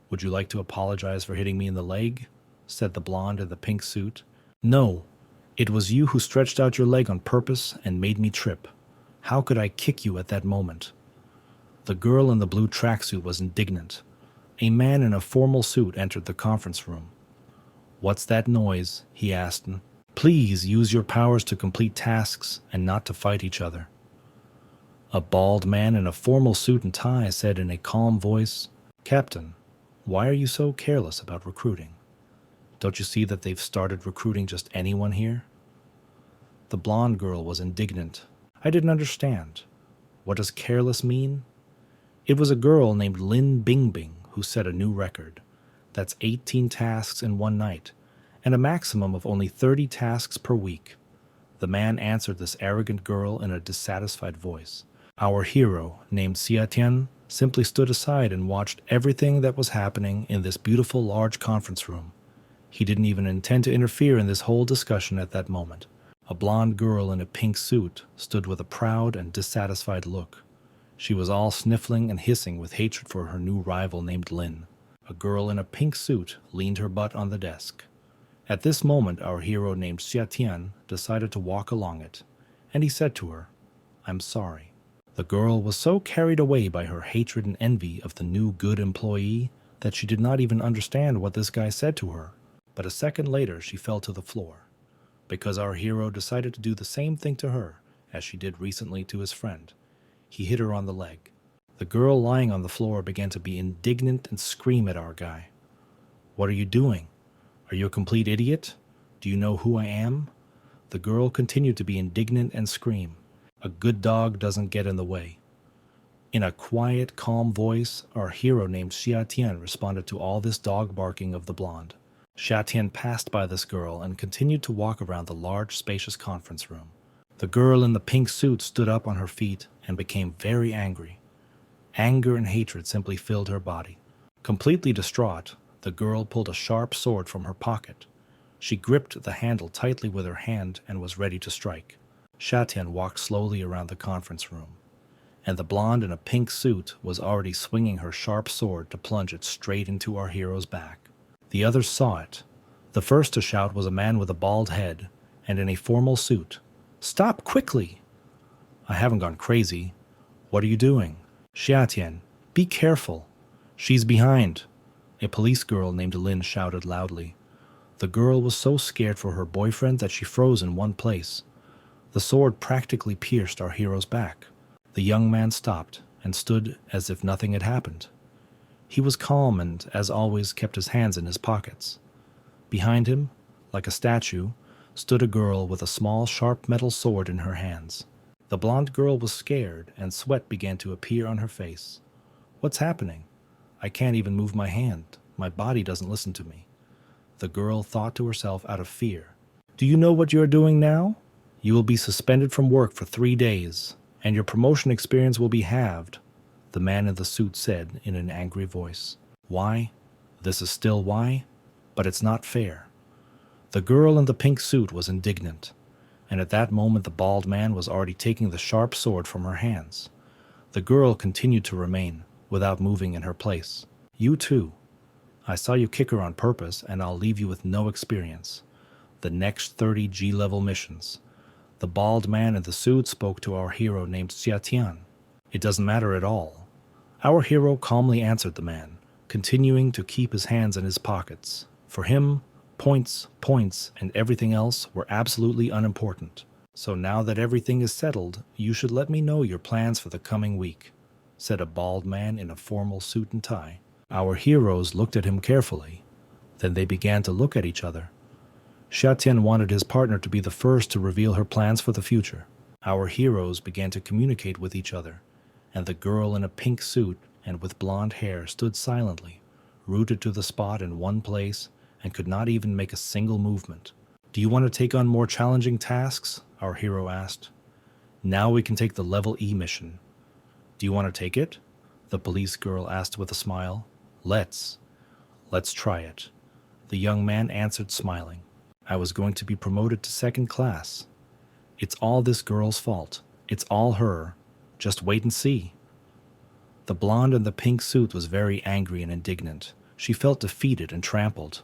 Would you like to apologize for hitting me in the leg?" said the blonde in the pink suit. "No, it was you who stretched out your leg on purpose and made me trip. How could I kick you at that moment?" The girl in the blue tracksuit was indignant. A man in a formal suit entered the conference room. "What's that noise?" he asked. "Please use your powers to complete tasks and not to fight each other." A bald man in a formal suit and tie said in a calm voice, "Captain, why are you so careless about recruiting? Don't you see that they've started recruiting just anyone here?" The blonde girl was indignant. "I didn't understand. What does careless mean?" It was a girl named Lin Bingbing who set a new record. That's 18 tasks in one night, and a maximum of only 30 tasks per week. The man answered this arrogant girl in a dissatisfied voice. Our hero, named Xiatian, simply stood aside and watched everything that was happening in this beautiful large conference room. He didn't even intend to interfere in this whole discussion at that moment. A blonde girl in a pink suit stood with a proud and dissatisfied look. She was all sniffling and hissing with hatred for her new rival named Lin. A girl in a pink suit leaned her butt on the desk. At this moment, our hero named Xiatian decided to walk along it, and he said to her, "I'm sorry." The girl was so carried away by her hatred and envy of the new good employee that she did not even understand what this guy said to her. But a second later, she fell to the floor, because our hero decided to do the same thing to her as she did recently to his friend. He hit her on the leg. The girl lying on the floor began to be indignant and scream at our guy. "What are you doing? Are you a complete idiot? Do you know who I am?" The girl continued to be indignant and scream. A good dog doesn't get in the way. In a quiet, calm voice, our hero named Xiatian responded to all this dog barking of the blonde. Xiatian passed by this girl and continued to walk around the large, spacious conference room. The girl in the pink suit stood up on her feet and became very angry. Anger and hatred simply filled her body. Completely distraught, the girl pulled a sharp sword from her pocket. She gripped the handle tightly with her hand and was ready to strike. Xiatian walked slowly around the conference room, and the blonde in a pink suit was already swinging her sharp sword to plunge it straight into our hero's back. The others saw it. The first to shout was a man with a bald head and in a formal suit. "Stop quickly!" "I haven't gone crazy. What are you doing?" "Xiatian, be careful. She's behind." A police girl named Lin shouted loudly. The girl was so scared for her boyfriend that she froze in one place. The sword practically pierced our hero's back. The young man stopped and stood as if nothing had happened. He was calm and, as always, kept his hands in his pockets. Behind him, like a statue, stood a girl with a small, sharp metal sword in her hands. The blonde girl was scared, and sweat began to appear on her face. "What's happening? I can't even move my hand. My body doesn't listen to me." The girl thought to herself out of fear. "Do you know what you are doing now? You will be suspended from work for 3 days, and your promotion experience will be halved," the man in the suit said in an angry voice. "Why? This is still why? But it's not fair." The girl in the pink suit was indignant, and at that moment the bald man was already taking the sharp sword from her hands. The girl continued to remain, without moving in her place. "You too. I saw you kick her on purpose, and I'll leave you with no experience. The next 30 G-level missions." The bald man in the suit spoke to our hero named Xiatian. "It doesn't matter at all." Our hero calmly answered the man, continuing to keep his hands in his pockets. For him, points, and everything else were absolutely unimportant. "So now that everything is settled, you should let me know your plans for the coming week," said a bald man in a formal suit and tie. Our heroes looked at him carefully. Then they began to look at each other. Xiatian wanted his partner to be the first to reveal her plans for the future. Our heroes began to communicate with each other, and the girl in a pink suit and with blonde hair stood silently, rooted to the spot in one place, and could not even make a single movement. "Do you want to take on more challenging tasks?" our hero asked. "Now we can take the level E mission. Do you want to take it?" The police girl asked with a smile. Let's try it. The young man answered, smiling. I was going to be promoted to second class. It's all this girl's fault. It's all her. Just wait and see. The blonde in the pink suit was very angry and indignant. She felt defeated and trampled.